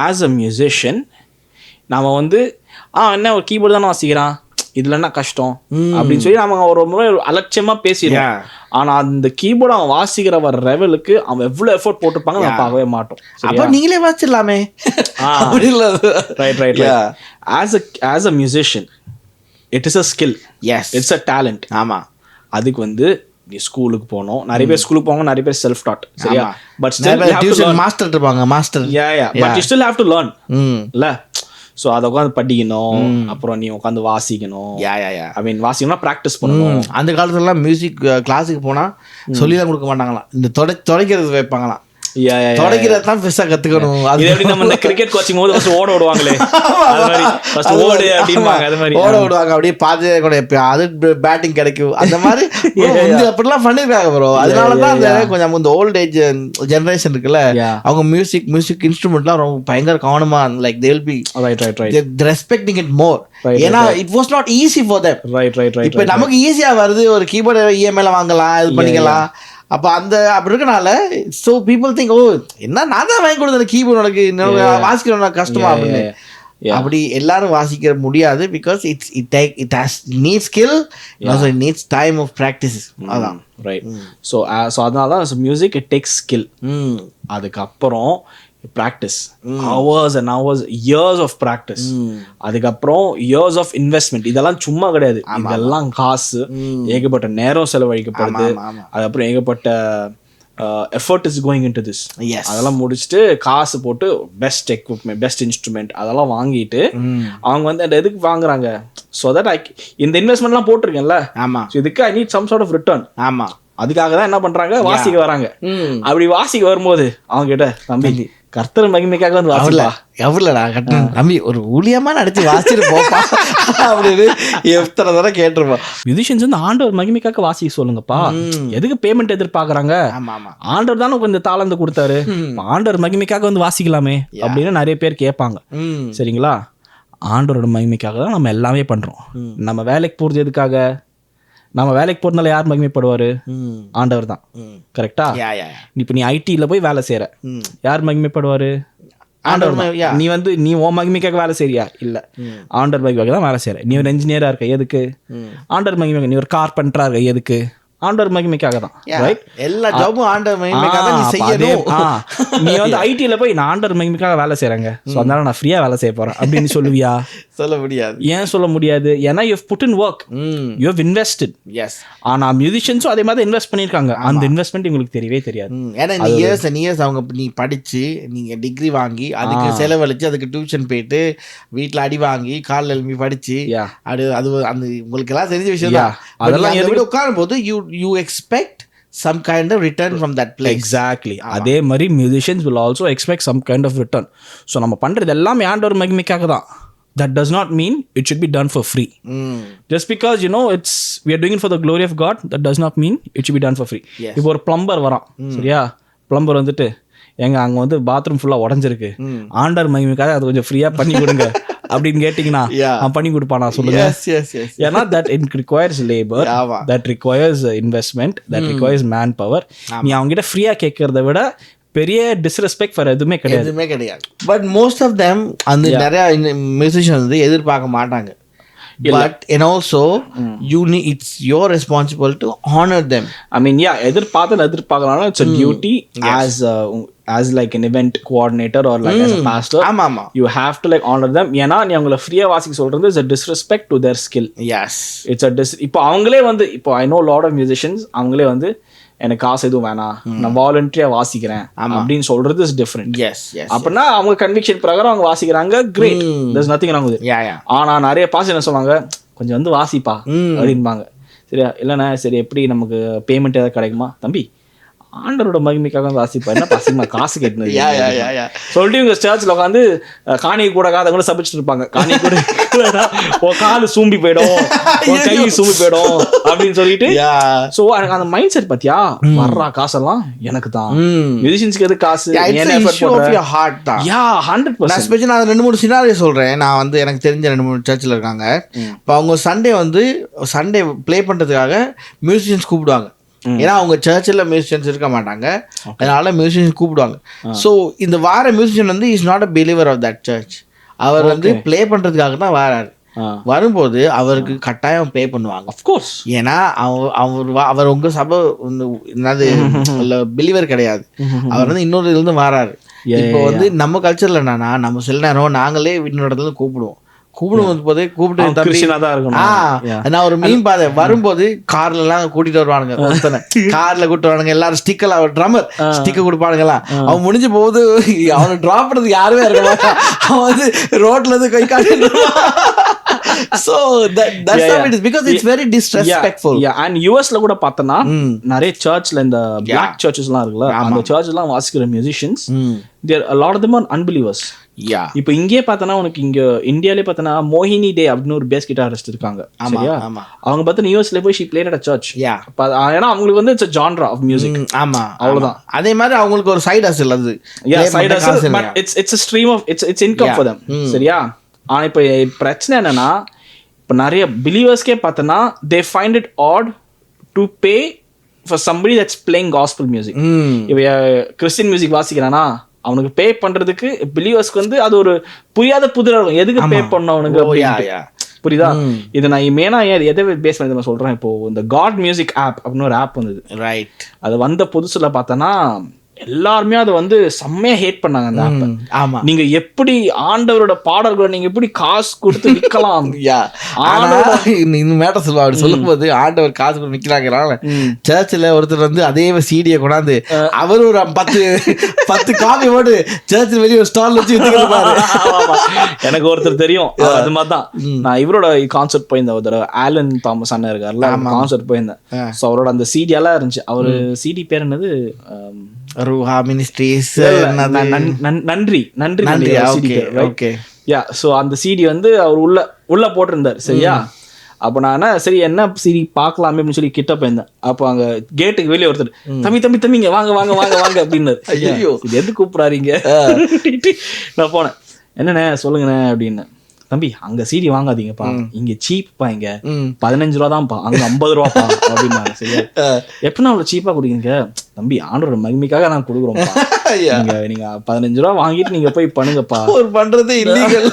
ஆஸ் அ மியூசிஷியன் நாம வந்து என்ன ஒரு கீபோர்டு தானே வாசிக்கிறான், இதுல என்ன கஷ்டம் அப்படின்னு சொல்லி நம்ம ஒரு முறை அலட்சியமா பேசிடுவோம். ஆனா அந்த கீபோர்டு அவன் வாசிக்கிற வர லெவலுக்கு அவன் எவ்வளவு எஃபோர்ட் போட்டிருப்பாங்க நம்ம பார்க்கவே மாட்டோம். அப்ப நீங்களே வாசிடலாமே. Right right. As a musician it is a skill. Yes, it's a talent. ஆமா. அதுக்கு வந்து நீ ஸ்கூலுக்கு போகணும், நிறைய பேர் ஸ்கூலுக்கு போவாங்க, நிறைய பேர் செல்ஃப் டாட். சரியா? பட் ஸ்டில் மாஸ்டர் இருப்பாங்க, master. But you still have to learn இல்ல? ஸோ அதை உட்காந்து படிக்கணும், அப்புறம் நீ உட்காந்து வாசிக்கணும். ஐ மீன் வாசிக்கணும்னா ப்ராக்டிஸ் பண்ணணும். அந்த காலத்துலலாம் மியூசிக் கிளாஸுக்கு போனால் சொல்லி தான் கொடுக்க மாட்டாங்களாம், இந்த தொடைக்கிறது வைப்பாங்களாம். தொடக்கிறது தான் பெருசா கத்துக்கணும். அது எப்படி நம்ம இந்த கிரிக்கெட் கோச்சிங் போது ஃபர்ஸ்ட் ஓட விடுவாங்களே, அது மாதிரி ஃபர்ஸ்ட் ஓடு அப்படிம்பாங்க, அது மாதிரி ஓட விடுவாங்க. அப்படியே பாத்து கூட அது பேட்டிங் கிடைக்கும், அந்த மாதிரி அப்படிலாம் பண்ணிருக்காங்க ப்ரோ. அதனாலதான் அந்த கொஞ்சம் இந்த ஓல்ட் ஏஜ் ஜெனரேஷன் இருக்குல்ல, அவங்க மியூசிக் இன்ஸ்ட்ருமெண்ட்லாம் ரொம்ப பயங்கர கவனமா, like they will be respecting it more. ஏன்னா it was not easy for them. இப்ப நமக்கு ஈஸியா வருது, ஒரு கீபோர்டு இஎம்ஐல வாங்கலாம், இது பண்ணிக்கலாம். அப்போ அந்த அப்படி இருக்கனால ஸோ பீப்புள் திங்க், ஓ என்ன நான் தான் வாங்கி கொடுத்தேன் கீபோர்டு, உனக்கு வாசிக்கிறோம் கஷ்டமா அப்படின்னு. அப்படி எல்லாரும் வாசிக்க முடியாது. Because it has need skill, it needs time of practice. அதான் ரைட். ஸோ அதனால தான் மியூசிக் இட் டேக்ஸ் ஸ்கில். அதுக்கப்புறம் practice, hours and hours, years of practice. அதுக்கப்புறம் years of investment. இதெல்லாம் சும்மா கிடையாது, இதெல்லாம் காசு, ஏகப்பட்ட நேரம் செலவழிக்கப்படுது, அதுக்கப்புறம் ஏகப்பட்ட effort is going into this. அதெல்லாம் முடிச்சுட்டு காசு போட்டு பெஸ்ட் எக்யூப்மெண்ட், பெஸ்ட் இன்ஸ்ட்ருமெண்ட் அதெல்லாம் வாங்கிட்டு அவங்க வந்து அந்த எதுக்கு வாங்குறாங்க, ஸோ தட் இந்த இன்வெஸ்ட்மெண்ட்லாம் போட்டிருக்கேன்ல, இதுக்கு I need some sort of return. ஆமா, அதுக்காக தான் என்ன பண்றாங்க, வாசிக்க வராங்க. அப்படி வாசிக்க வரும்போது அவங்க கிட்ட, தம்பி கர்த்தர் மகிமைக்காக வந்து வாசிப்பா, எவ்வளோடா கட்டணம் தம்பி, ஒரு ஊழியமா நடிச்சு வாசிட்டு போப்பா அப்படின்னு எத்தனை தடவை கேட்டிருப்போம். மியூசிஷியன்ஸ் வந்து ஆண்டவர் மகிமைக்காக வாசிக்க சொல்லுங்கப்பா, எதுக்கு பேமெண்ட் எதிர்பார்க்கறாங்க, ஆண்டவர் தானே கொஞ்சம் தாளந்து கொடுத்தாரு, ஆண்டவர் மகிமைக்காக வந்து வாசிக்கலாமே அப்படின்னு நிறைய பேர் கேட்பாங்க. சரிங்களா? ஆண்டவரோட மகிமைக்காக தான் நம்ம எல்லாமே பண்றோம். நம்ம வேலைக்கு போறது எதுக்காக? நம்ம வேலைக்கு போறதுனால யார் மகிமைப்படுவாரு? ஆண்டவர் தான். கரெக்டா? இப்ப நீ ஐடில போய் வேலை செய்யற, யார் மகிமைப்படுவாரு? ஆண்டவர் தான். நீ வந்து நீ உன் மகிமைக்காக வேலை செய்யறியா? இல்ல, ஆண்டவர் மகிமைக்காக தான் வேலை செய்யற. நீ ஒரு என்ஜினியரா இருக்க, எதுக்கு? ஆண்டவர் மகிமைக்காக. நீ ஒரு கார்பெண்டரா இருக்க, எதுக்கு? ஆண்டவர் மகிமைக்காக தான். எல்லா ஜாபும் ஆண்டவர் மகிமைக்காக தான் நீ செய்யணும். நீ வந்து ஐடில போய் நான் ஆண்டவர் மகிமைக்காக வேலை செய்யறேங்க, சோ அதனால நான் ஃப்ரீயா வேலை செய்ய போறேன் அப்படின்னு சொல்லுவியா? சொல்ல முடியாது. ஏன் சொல்ல முடியாது? ஏன்னா you have put in work, you have invested. Yes. ஆனா மியூசிஷியன்ஸும் அதே மாதிரி இன்வெஸ்ட் பண்ணிருக்காங்க. அந்த இன்வெஸ்ட்மெண்ட் உங்களுக்கு தெரியவே தெரியாது. ஏன்னா நீ இயர்ஸ் அண்ட் இயர்ஸ் அவங்க நீ படிச்சு நீங்க டிகிரி வாங்கி அதுக்கு செலவழிச்சு அதுக்கு டியூஷன் போயிட்டு வீட்டுல அடி வாங்கி காலைல எழுப்பி படிச்சு அது அந்த உங்களுக்கு எல்லாம் தெரிஞ்ச விஷயம் தான். அதெல்லாம் உட்காரும் போது you expect some kind of return from that place. Exactly. அதே மாதிரி musicians will also expect some kind of return. So நம்ம பண்றது எல்லாமே ஆண்டவர் மகிமைக்காக தான். That does not mean it should be done for free. Just because you know we are doing it for the glory of God, that does not mean it should be done for free. இப்போ ஒரு plumber வரான், சரியா? Plumber வந்துட்டு எங்க அங்க வந்து bathroom ஃபுல்லா உடஞ்சிருக்கு, ஆண்டவர் மகிமைக்காக அது கொஞ்சம் ஃப்ரீயா பண்ணி கொடுங்க அப்படின்னு கேட்டீங்கன்னா பண்ணி கொடுப்பானா? சொல்லுங்க. ஏன்னா that it requires labor, that requires investment, that requires manpower. நீ அவங்க கிட்ட ஃப்ரீயா கேட்கறத விட பெரிய டிஸ்ரெஸ்பெக்ட் ஃபார் எதுவுமே கிடையாது. பட் மோஸ்ட் ஆஃப் தெம் அந்த நிறைய மியூசிஷியன் வந்து எதிர்பார்க்க மாட்டாங்க. but and also you need, it's your responsible to honor them. I mean, yeah, எதிர்பார்க்கறனால it's a duty as like an event coordinator or like as a pastor. ஆமா ஆமா, you have to like honor them. ஏன்னா நீ அவங்கள ஃப்ரீயா வாசிக்க சொல்றது is a disrespect to their skill. yes, it's a இப்போ அவங்களே வந்து இப்போ I know a lot of musicians அவங்களே வந்து எனக்கு காசு எதுவும் வேணாம், நான் வாலண்டரியா வாசிக்கிறேன் அப்படின்னு சொல்றது இஸ் டிஃபரெண்ட். எஸ் எஸ், அப்படின்னா அவங்க கன்விக்ஷன் பிரகாரம் அவங்க வாசிக்கிறாங்க, great, there's nothing wrong with it. ஆனா நிறைய பாஸ் என்ன சொல்லுவாங்க, கொஞ்சம் வந்து வாசிப்பா அப்படின்பாங்க. சரியா, இல்லைண்ணா சரி எப்படி நமக்கு பேமெண்ட் ஏதாவது கிடைக்குமா, தம்பி ஆண்டரோட மகிமைக்காக வாசிப்பா, என்ன பசங்க காசு கேட்டு சொல்லிட்டு இவங்க சர்ச்சில் உட்காந்து காணி கூட அதை கூட சபிச்சுட்டு இருப்பாங்க. காணி கூட காலு சூம்பி போயிடும், கை சூம்பி போயிடும் அப்படின்னு சொல்லிட்டு. சோ எனக்கு அந்த மைண்ட் செட் பாத்தியா, வர்றா காசெல்லாம் எனக்கு தான், மியூசிஷியன்ஸ்க்கு எது காசு, நான் 2-3 சினாரியோ சொல்றேன். நான் வந்து எனக்கு தெரிஞ்ச 2-3 சர்ச்சில் இருக்காங்க. இப்போ அவங்க சண்டே ப்ளே பண்றதுக்காக மியூசிஷியன்ஸ் கூப்பிடுவாங்க. ஏன்னா அவங்க சர்ச்சில் மியூசிஷியன்ஸ் இருக்க மாட்டாங்க, அதனால மியூசிஷியன்ஸ் கூப்பிடுவாங்க. ஸோ இந்த வார மியூசிஷியன் வந்து is not a believer of that church. அவர் வந்து ப்ளே பண்றதுக்காக தான் வராரு. வரும்போது அவருக்கு கட்டாயம் பே பண்ணுவாங்க, அஃப்கோர்ஸ். ஏன்னா அவர் உங்க சபை என்னது பிலீவர் கிடையாது, அவர் வந்து இன்னொரு இதுல இருந்து வராரு. இப்போ வந்து நம்ம கல்ச்சர்ல என்னன்னா, நம்ம சில நேரம் நாங்களே இன்னொரு இடத்துல இருந்து கூப்பிடுவோம் போதே கூப்பிட்டு நான் ஒரு மீன் பாதை வரும்போது கார்ல எல்லாம் கூட்டிட்டு வருவானுங்க, ஒருத்தனை கார்ல கூட்டு வருவானுங்க, எல்லாரும் ஸ்டிக்கர், அவர் ட்ரம்மர் ஸ்டிக்கர் கொடுப்பானுங்கலாம். அவன் முடிஞ்ச போது அவனை டிராப் பண்றதுக்கு யாருமே இருக்க மாட்டான், அவன் வந்து ரோட்ல இருந்து கை காட்டிட்டு. So that's how it is, because it's very disrespectful. And USல கூட பார்த்தனா நிறைய சர்ச்ல இந்த black churches எல்லாம் இருக்குல்ல, அந்த சர்ச் எல்லாம் வாசிக்கிற musicians, there a lot of them are unbelievers. இப்போ இங்கே பார்த்தனா உனக்கு இங்க இந்தியாலே பார்த்தனா மோஹினி டே அப்படின்னு ஒரு பேஸ் கிட்டாரிஸ்ட் இருக்காங்க. சரியா, அவங்க பார்த்தா யூஎஸ்ல போய் she played at a church. ஏன்னா அவங்களுக்கு வந்து it's a genre of music. ஆமா, அவ்வளவுதான். அதே மாதிரி அவங்களுக்கு ஒரு சைடு ஹஸ்ல், அது side ஹஸ்ல், but it's a stream of it's income for them. சரியா, ஆனா இப்போ பிரச்சனை என்னன்னா, இப்போ நிறைய பிலீவர்ஸ்க்கே பார்த்தனா they find it odd to pay for somebody that's playing gospel music. இப்போ கிறிஸ்டியன் மியூசிக் வாசிக்கிறானா அவனுக்கு பே பண்றதுக்கு பிலீவர்ஸ்க்கு வந்து அது ஒரு புரியாத புதிரா இருக்கும், எதுக்கு பே பண்ண அவனுக்கு, புரியுதா? இது நான் மெயினா எதை பேஸ் பண்ணி நான் சொல்றேன். இப்போ இந்த காட் மியூசிக் ஆப் அப்படின்னு ஒரு ஆப் வந்தது, ரைட்? அது வந்த புதுசுல பார்த்தனா எல்லாருமே அதை வந்து செம்மையா ஹேட் பண்ணாங்க அந்த ஆப்பை. ஆமா, நீங்க எப்படி ஆண்டவரோட பாடல்களை நீங்க எப்படி காசு கொடுத்து விற்கலாம்? இந்த மேட்டர் சொல்லுவா, அப்படி சொல்லும் போது ஆண்டவர் காசு கொடுத்து விற்கிறாங்க. சர்ச்சில் ஒருத்தர் வந்து அதே சீடியை கொண்டாந்து அவர் ஒரு 10 காபி போட்டு சர்ச்சில் வெளியே ஒரு ஸ்டால் வச்சு வித்துக்கிறாரு. எனக்கு ஒருத்தர் தெரியும், அது மாதிரிதான். நான் இவரோட கான்சர்ட் போயிருந்தேன் ஒரு தடவை, ஆலன் தாமஸ் அண்ணன் இருக்காருல்ல, கான்சர்ட் போயிருந்தேன். ஸோ அவரோட அந்த சிடி எல்லாம் இருந்துச்சு. அவரு சிடி பேர் என்னது, ரூஹா மினிஸ்ட்ரீஸ், நன்றி. ஓகே, யா. சோ அந்த சிடி வந்து அவர் உள்ள போட்டிருந்தார். சரியா, அப்போ நான் சரி என்ன சிடி பார்க்கலாமே அப்படின்னு சொல்லி கிட்ட போயிருந்தேன். அப்போ அங்க கேட்டுக்கு வெளியே ஒருத்தர், தம்பிங்க வாங்க வாங்க வாங்க வாங்க அப்படின்னு, ஐயோ இது எது கூப்பிடாதீங்க. நான் போனேன், என்னண்ணே சொல்லுங்கண்ணே அப்படின்னு. தம்பி அங்க சிடி வாங்காதீங்கப்பா, இங்க சீப்பா, இங்க 15 ரூபா தான்ப்பா, அங்க 50 ரூபாப்பா அப்படின்னாங்க. சரியா, எப்படின்னா அவ்வளவு சீப்பா குடிங்க தம்பி, ஆண்டோட மகிமைக்காக நான் கொடுக்குறோம்ப்பா, நீங்க 15 ரூபா வாங்கிட்டு நீங்க போய் பண்ணுங்கப்பா, ஒரு பண்றது இல்லீகல்.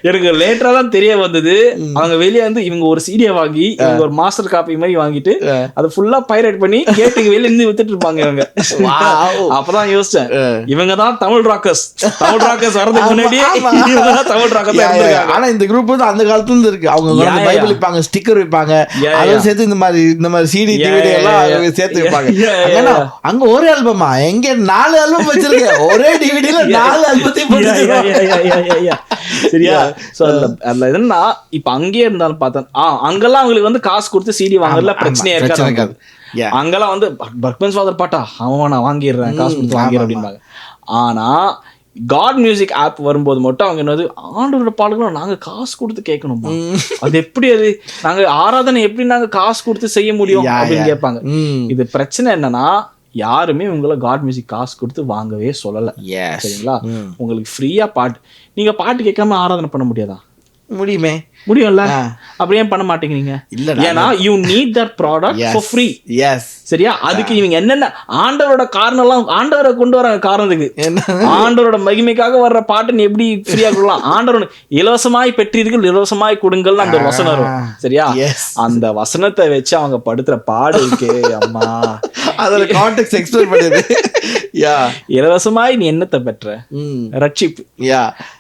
எனக்கு லேட்டரா தான் தெரிய வந்தது. அவங்க வெளியே வந்து இவங்க ஒரு சீடியை வாங்கி இவங்க ஒரு மாஸ்டர் காப்பி மாதிரி வாங்கிட்டு அதை ஃபுல்லா பைரேட் பண்ணி கேட்டுக்கு வெளியே இருந்து வித்துட்டு இருப்பாங்க இவங்க. அப்பதான் யோசிச்சேன், இவங்க தான் தமிழ் ராக்கர்ஸ் வரதுக்கு முன்னாடியே தமிழ் ராக்கர்ஸ். ஆனா இந்த குரூப் வந்து அந்த காலத்துல இருந்து இருக்கு. அவங்க பைபிள் விற்பாங்க, ஸ்டிக்கர் விற்பாங்க, அதோட சேர்த்து இந்த மாதிரி சிடி டிவிடி எல்லாம் சேர்த்து விற்பாங்க. அங்க ஒரு ஆல்பமா, எங்க 4 ஆல்பம் வச்சிருக்கேன், ஒரே டிவிடில 4 ஆல்பத்தையும் போட்டுருக்காங்க. சரியா, சோ அதுல என்னன்னா இப்ப அங்கேயே இருந்தாலும் பார்த்தேன், அங்கெல்லாம் அவங்களுக்கு வந்து காசு கொடுத்து சிடி வாங்கல பிரச்சனையே இருக்காது. அங்கெல்லாம் வந்து பர்க்மன்ஸ் ஃபாதர் பாட்டா அவன் நான் வாங்கிடுறேன், காசு கொடுத்து வாங்கிடுறேன் அப்படின்பாங்க. ஆனா காட் மியூசிக் ஆப் வரும்போது மட்டும் அவங்க என்னது, ஆண்டவரோட பாடல்களும் நாங்க காசு கொடுத்து கேட்கணும், அது எப்படி, அது நாங்க ஆராதனை எப்படி நாங்க காசு கொடுத்து செய்ய முடியும் அப்படின்னு கேட்பாங்க. இது பிரச்சனை என்னன்னா, யாருமே உங்களை காட் மியூசிக் காசு கொடுத்து வாங்கவே சொல்லல. சரிங்களா, உங்களுக்கு ஃப்ரீயா நீங்க பாட்டு கேட்காம ஆராதனை பண்ண முடியாதா? முடியும்ல, அப்படியே பண்ண மாட்டேங்கிறீங்க? ஏன்னா you need that product for free. சரியா? அதுக்கு இவங்க என்னென்ன ஆண்டவரோட காரணம் எல்லாம் ஆண்டவரை கொண்டு வராங்க. காரணத்துக்கு ஆண்டவரோட மகிமைக்காக வர்ற பாட்டு நீ எப்படி ஃப்ரீயா கொடுக்கலாம்? ஆண்டவர் இலவசமாய் பெற்றீர்கள் இலவசமாய் கொடுங்கள் அந்த ஒரு வசனம் வரும். சரியா? அந்த வசனத்தை வச்சு அவங்க படுத்துற பாடு இருக்கே அம்மா, அதோட கான்டெக்ஸ்ட் எக்ஸ்பிளைன் பண்ணுது. இலவசமாய் நீ என்னத்தை பெற்ற? ரட்சிப்பு.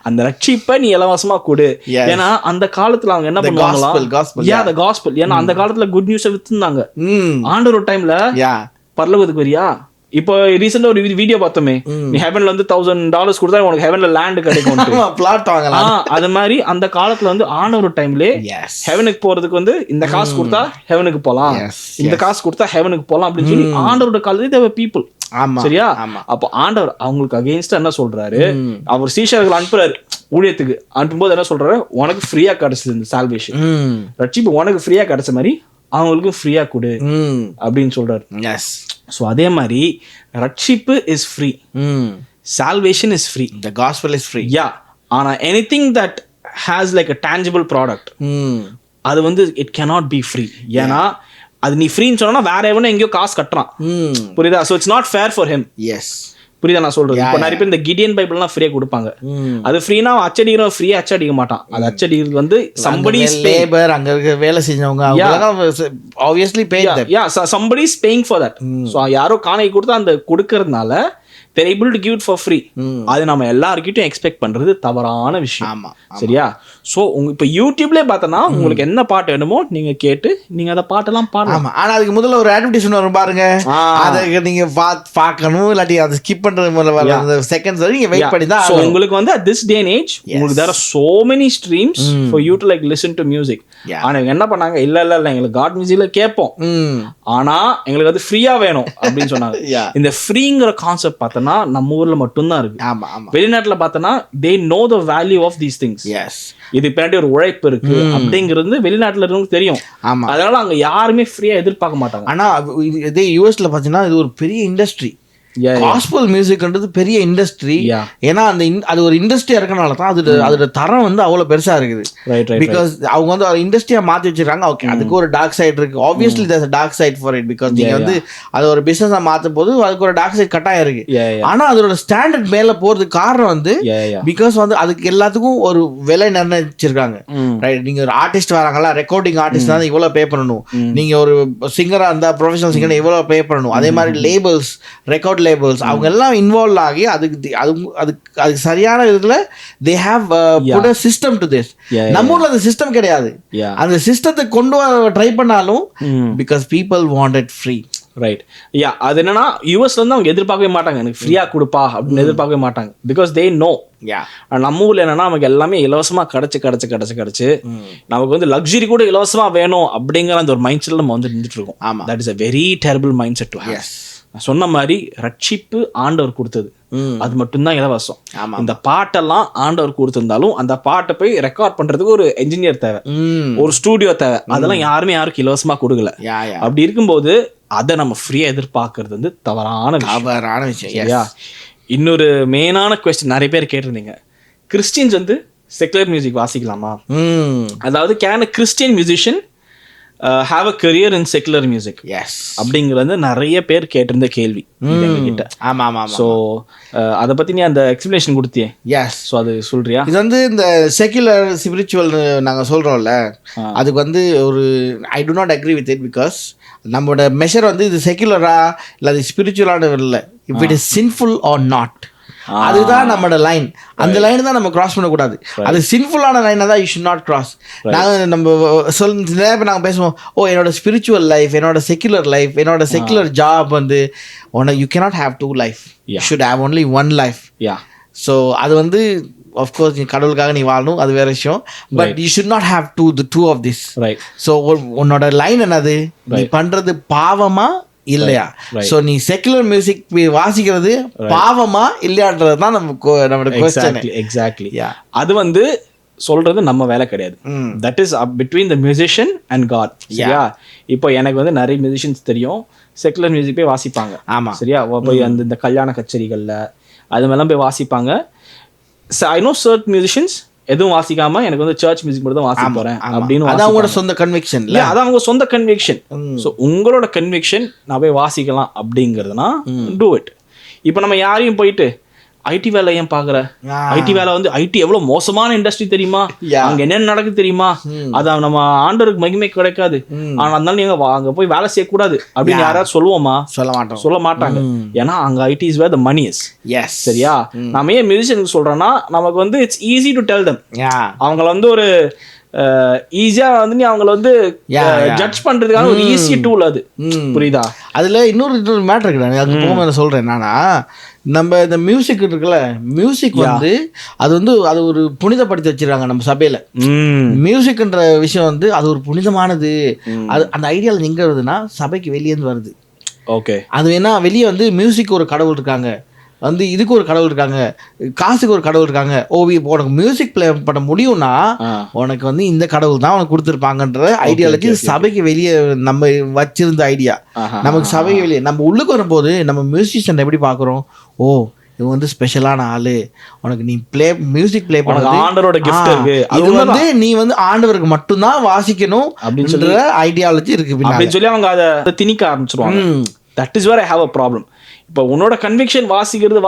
அந்த ரட்சிப்பை நீ இலவசமா கொடு. ஏன்னா அந்த காலத்துல அவங்க என்ன பண்ணுவாங்களா, காஸ்பல். ஏன்னா அந்த காலத்துல குட் நியூஸ் வித்துருந்தாங்க. ஆண்டவர் டைம்ல பரலோகத்துக்கு வரியா? இப்போ ரீசெண்டா ஒரு வீடியோ பார்த்தோமே, நீ ஹெவன்ல வந்து $1000 கொடுத்தா உனக்கு ஹெவன்ல லேண்ட் கிடைக்கும், பிளாட் வாங்கலாம். அது மாதிரி அந்த காலத்துல வந்து ஆண்டவர் டைம்ல ஹெவனுக்கு போறதுக்கு வந்து இந்த காசு கொடுத்தா ஹெவனுக்கு போலாம், இந்த காசு கொடுத்தா ஹெவனுக்கு போலாம் அப்படின்னு சொல்லி ஆண்டவரோட காலத்துல தேவை பீப்புள். சரியா? அப்போ ஆண்டவர் அவங்களுக்கு அகெயின்ஸ்டா என்ன சொல்றாரு, அவர் சீஷர்கள் அனுப்புறாரு ஊழியத்துக்கு. அனுப்பும்போது என்ன சொல்றாரு, உனக்கு ஃப்ரீயா கிடைச்சது இந்த சால்வேஷன், ரட்சிப்பு உனக்கு ஃப்ரீயா கிடைச்ச மாதிரி அவங்களுக்கும் ஃப்ரீயா கொடு அப்படின்னு சொல்றாரு. ஸோ அதே மாதிரி ரட்சிப்பு is free, salvation is free, the gospel is free. Yeah. ஆனா anything that has like a tangible product, அது வந்து இட் கேனாட் பி ஃப்ரீ. ஏன்னா அது நீ ஃப்ரீன்னு சொன்னா வேற எவனும் எங்கேயோ காசு கட்டுறான். புரியுதா? So it's not fair for him. Yes, புரியுதா நான் சொல்றது? இப்போ நிறைய பேர் இந்த கிடியன் பைபிள்லாம் ஃப்ரீயா கொடுப்பாங்க. அது ஃப்ரீனா அச்சடிக்கிறோம், ஃப்ரீயா அச்சடிக்க மாட்டான். அது அச்சடிக்கிறது வந்து somebody லேபர், அங்க இருக்க வேலை செஞ்சவங்க obviously pay them. Yeah, somebody is paying for that. So யாரோ காணை கொடுத்து அந்த கொடுக்கறதுனால they're able to give it for free. அது நம்ம எல்லார்கிட்டயும் எக்ஸ்பெக்ட் பண்றது தவறான விஷயம். சரியா? ஸோ இப்போ யூடியூப்லேயே பார்த்தோன்னா உங்களுக்கு என்ன பாட்டு வேணுமோ நீங்க கேட்டு நீங்க அந்த பாட்டெல்லாம் பாடலாம். ஆனா அதுக்கு முதல்ல ஒரு அட்வர்டைஸ்மென்ட் வரும் பாருங்க, அதை நீங்க பார்க்கணும், இல்லாட்டி அதை ஸ்கிப் பண்றது முதல்ல செகண்ட்ஸ் வரை நீங்க வெயிட் பண்ணி தான். ஸோ உங்களுக்கு வந்து at this day and age உங்களுக்கு there are so many streams for you to like listen to music. ஆனா இவங்க என்ன பண்ணாங்க, இல்ல எங்களுக்கு காட் மியூசிக்ல கேட்போம், ஆனா எங்களுக்கு அது ஃப்ரீயா வேணும் அப்படின்னு சொன்னாங்க. இந்த ஃப்ரீங்கிற கான்செப்ட் பார்த்தோன்னா நம்ம ஊர்ல மட்டும்தான் இருக்கு. வெளிநாட்டுல பார்த்தோன்னா they know the value of these things. இது பின்னாடி ஒரு உழைப்பு இருக்கு அப்படிங்கிறது வெளிநாட்டுல இருந்து தெரியும். அதனால அங்க யாருமே ஃப்ரீயா எதிர்பார்க்க மாட்டாங்க. ஆனா இதே யூஎஸ்ல பாத்தீங்கன்னா இது ஒரு பெரிய இண்டஸ்ட்ரி. காஸ்பல் மியூசிக்ன்றது பெரிய இண்டஸ்ட்ரி. ஏன்னா அந்த அது ஒரு இண்டஸ்ட்ரியா இருக்கனால தான் அதோட தரம் வந்து அவ்வளவு பெருசா இருக்குது. பிகாஸ் அவங்க வந்து ஒரு இண்டஸ்ட்ரியா மாத்தி வச்சிருக்காங்க. ஓகே, அதுக்கு ஒரு டார்க் சைடு இருக்கு. Obviously there's a dark side for it. Because நீங்க வந்து அது ஒரு பிசினஸா மாத்தும் போது அதுக்கு ஒரு டார்க் சைடு கட்டாயம் இருக்கு. ஆனா அதோட ஸ்டாண்டர்ட் மேல போறதுக்கு காரணம் வந்து பிகாஸ் வந்து அதுக்கு எல்லாத்துக்கும் ஒரு விலை நிர்ணயிச்சிருக்காங்க. ரைட்? நீங்க ஒரு ஆர்டிஸ்ட் வராங்களா, ரெக்கார்டிங் ஆர்டிஸ்ட் தான் இவ்வளவு பே பண்ணணும். நீங்க ஒரு சிங்கரா இருந்தா, ப்ரொஃபஷனல் சிங்கர் இவ்வளவு பே பண்ணணும். அதே மாதிரி லேபிள்ஸ், ரெக்கார்ட் லேபிள்ஸ் அவங்க எல்லாம் இன்வால்வ் ஆகி அதுக்கு சரியான இதுல they have put a system to this. நம்ம ஊர்ல அந்த சிஸ்டம் கிடையாது. அந்த சிஸ்டத்தை கொண்டு வர ட்ரை பண்ணாலும் because people want it free. Right. Yeah, அது என்னன்னா யூஎஸ்ல வந்து அவங்க எதிர்பார்க்கவே மாட்டாங்க எனக்கு ஃப்ரீயா கொடுப்பா அப்படின்னு எதிர்பார்க்கவே மாட்டாங்க. Because they know. நம்ம ஊர்ல என்னன்னா நமக்கு எல்லாமே இலவசமா கிடைச்சு நமக்கு வந்து லக்ஸரி கூட இலவசமா வேணும் அப்படிங்கிற அந்த ஒரு மைண்ட் செட்ல நம்ம வந்து நின்றுட்டு இருக்கோம். That is a very terrible mindset to have. சொன்ன மாதிரி ரட்சிப்பு ஆண்டவர் கொடுத்தது, அது மட்டும்தான் இலவசம். இந்த பாட்டெல்லாம் ஆண்டவர் கொடுத்திருந்தாலும் அந்த பாட்டை போய் ரெக்கார்ட் பண்றதுக்கு ஒரு என்ஜினியர் தேவை, ஒரு ஸ்டூடியோ தேவை. அதெல்லாம் யாருக்கும் இலவசமா கொடுக்கல. அப்படி இருக்கும்போது அதை நம்ம ஃப்ரீயா எதிர்பார்க்கறது வந்து தவறான விஷயம். இன்னொரு மெயினான கொஸ்டின் நிறைய பேர் கேட்டிருந்தீங்க, கிறிஸ்டியன்ஸ் வந்து செக்குலர் மியூசிக் வாசிக்கலாமா? அதாவது can a Christian musician have a career in secular music? அப்படிங்கிறது நிறைய பேர் கேட்டிருந்த கேள்வி கிட்ட. ஸோ அதை பத்தி நீ அந்த எக்ஸ்பிளேஷன் கொடுத்தியே. ஸோ அது சொல்றியா? இது வந்து இந்த செக்குலர் ஸ்பிரிச்சுவல் நாங்கள் சொல்றோம்ல, அதுக்கு வந்து ஒரு I do not agree with it. Because நம்மளோட மெஷர் வந்து இது செக்குலரா இல்லை அது ஸ்பிரிச்சுவலான இல்லை, if it is sinful or not, அதுதான் நம்மளோட லைன். அந்த லைன் தான் நம்ம கிராஸ் பண்ணக்கூடாது. அது சின்ஃபுல்லான லைனை தான் யூ ஷுட் நாட் கிராஸ். நாங்கள் நம்ம நிறைய பேர் நாங்கள் பேசுவோம், என்னோட ஸ்பிரிச்சுவல் லைஃப், என்னோட செக்குலர் லைஃப், என்னோட செக்குலர் ஜாப் வந்து you cannot have two life, you should have only one life. So அது வந்து ஆஃப்கோர்ஸ் நீ கடவுளுக்காக நீ வாழணும், அது வேற விஷயம். But you should not have two of this. So உன்னோட லைன் என்னது, நீ பண்றது பாவமா இல்லையா? சோ நீ செக்குலர் மியூசிக் வாசிக்கிறது பாவமா இல்லையான்றது தான் நம்மளோட क्वेश्चन. எக்ஸாக்ட்லி. அது வந்து சொல்றது நம்ம வேலை கிடையாது. That is between the musician and God. சரியா? இப்போ எனக்கு வந்து நிறைய மியூசிஷியன்ஸ் தெரியும், செக்குலர் மியூசிக் போய் வாசிப்பாங்க. ஆமா, சரியா? போய் அந்த கல்யாண கச்சேரிகள்ல அது மாதிரிலாம் போய் வாசிப்பாங்க. ஐ நோ சர்ட் மியூசிஷியன்ஸ் எதுவும் வாசிக்காம எனக்கு வந்து சர்ச் மியூசிக் மட்டும் தான் வாசிக்க போறேன் அப்படின்னு அதான் அவங்களோட சொந்த கன்விக்ஷன் இல்ல, அதான் அவங்க சொந்த கன்விக்ஷன். ஸோ உங்களோட கன்விக்ஷன் நான் போய் வாசிக்கலாம் அப்படிங்கிறதுனா டூ இட். இப்போ நம்ம யாரையும் போயிட்டு ஐடி வேலை ஏன் பாக்குற, ஐடி வேலை வந்து ஐடி எவ்வளவு மோசமான இண்டஸ்ட்ரி தெரியுமா, அங்க என்னென்ன நடக்குது தெரியுமா, அது நம்ம ஆண்டவருக்கு மகிமை கிடைக்காது, ஆனா அதனால நீங்க அங்க போய் வேலை செய்யக்கூடாது அப்படின்னு யாராவது சொல்லுவோமா? சொல்ல மாட்டாங்க. ஏன்னா அங்க IT is where the money is. சரியா? நம்ம ஏன் மியூசிஷியனுக்கு சொல்றோம்னா நமக்கு வந்து it's easy to tell them. அவங்கள வந்து ஒரு ஈஸியா வந்து நீ அவங்கள வந்து ஜட்ஜ் பண்றதுக்கான ஒரு ஈஸி டூல் அது. புரியுதா? அதுல இன்னொரு மேட்டர் இருக்கு, அதுக்கு போக சொல்றேன் என்னன்னா, நம்ம இந்த மியூசிக் இருக்குல்ல, மியூசிக் வந்து அது வந்து அது ஒரு புனிதப்படுத்தி வச்சிருக்காங்க நம்ம சபையில. மியூசிக்ன்ற விஷயம் வந்து அது ஒரு புனிதமானது. அது அந்த ஐடியால எங்க வருதுன்னா சபைக்கு வெளியேந்து வருது. ஓகே, அது வேணா வெளியே வந்து மியூசிக் ஒரு கடவுள் இருக்காங்க, வந்து இதுக்கு ஒரு கடவுள் இருக்காங்க, காசுக்கு ஒரு கடவுள் இருக்காங்க. உனக்கு மியூசிக் பிளே பண்ண முடியும்னா உனக்கு வந்து இந்த கடவுள் தான் உனக்கு கொடுத்துருப்பாங்கன்ற ஐடியாலஜி சபைக்கு வெளியே நம்ம வச்சிருந்த ஐடியா. நமக்கு சபைக்கு வெளியே நம்ம உள்ளுக்கு வரும்போது நம்ம மியூசிஷியன் எப்படி பார்க்குறோம், ஓ இவன் வந்து ஸ்பெஷலான ஆளு, உனக்கு நீ மியூசிக் பிளே பண்ண ஆண்டவரோட கிஃப்ட் இருக்கு, அது வந்து நீ வந்து ஆண்டவருக்கு மட்டும்தான் வாசிக்கணும் அப்படின்னு சொல்ற ஐடியாலஜி இருக்கு அப்படின்னு சொல்லி அவங்க அதை திணிக்க ஆரம்பிச்சிருவாங்க. That is where I have a problem. இப்போ உன்னோட கன்விக்ஷன் வாசிக்கிறது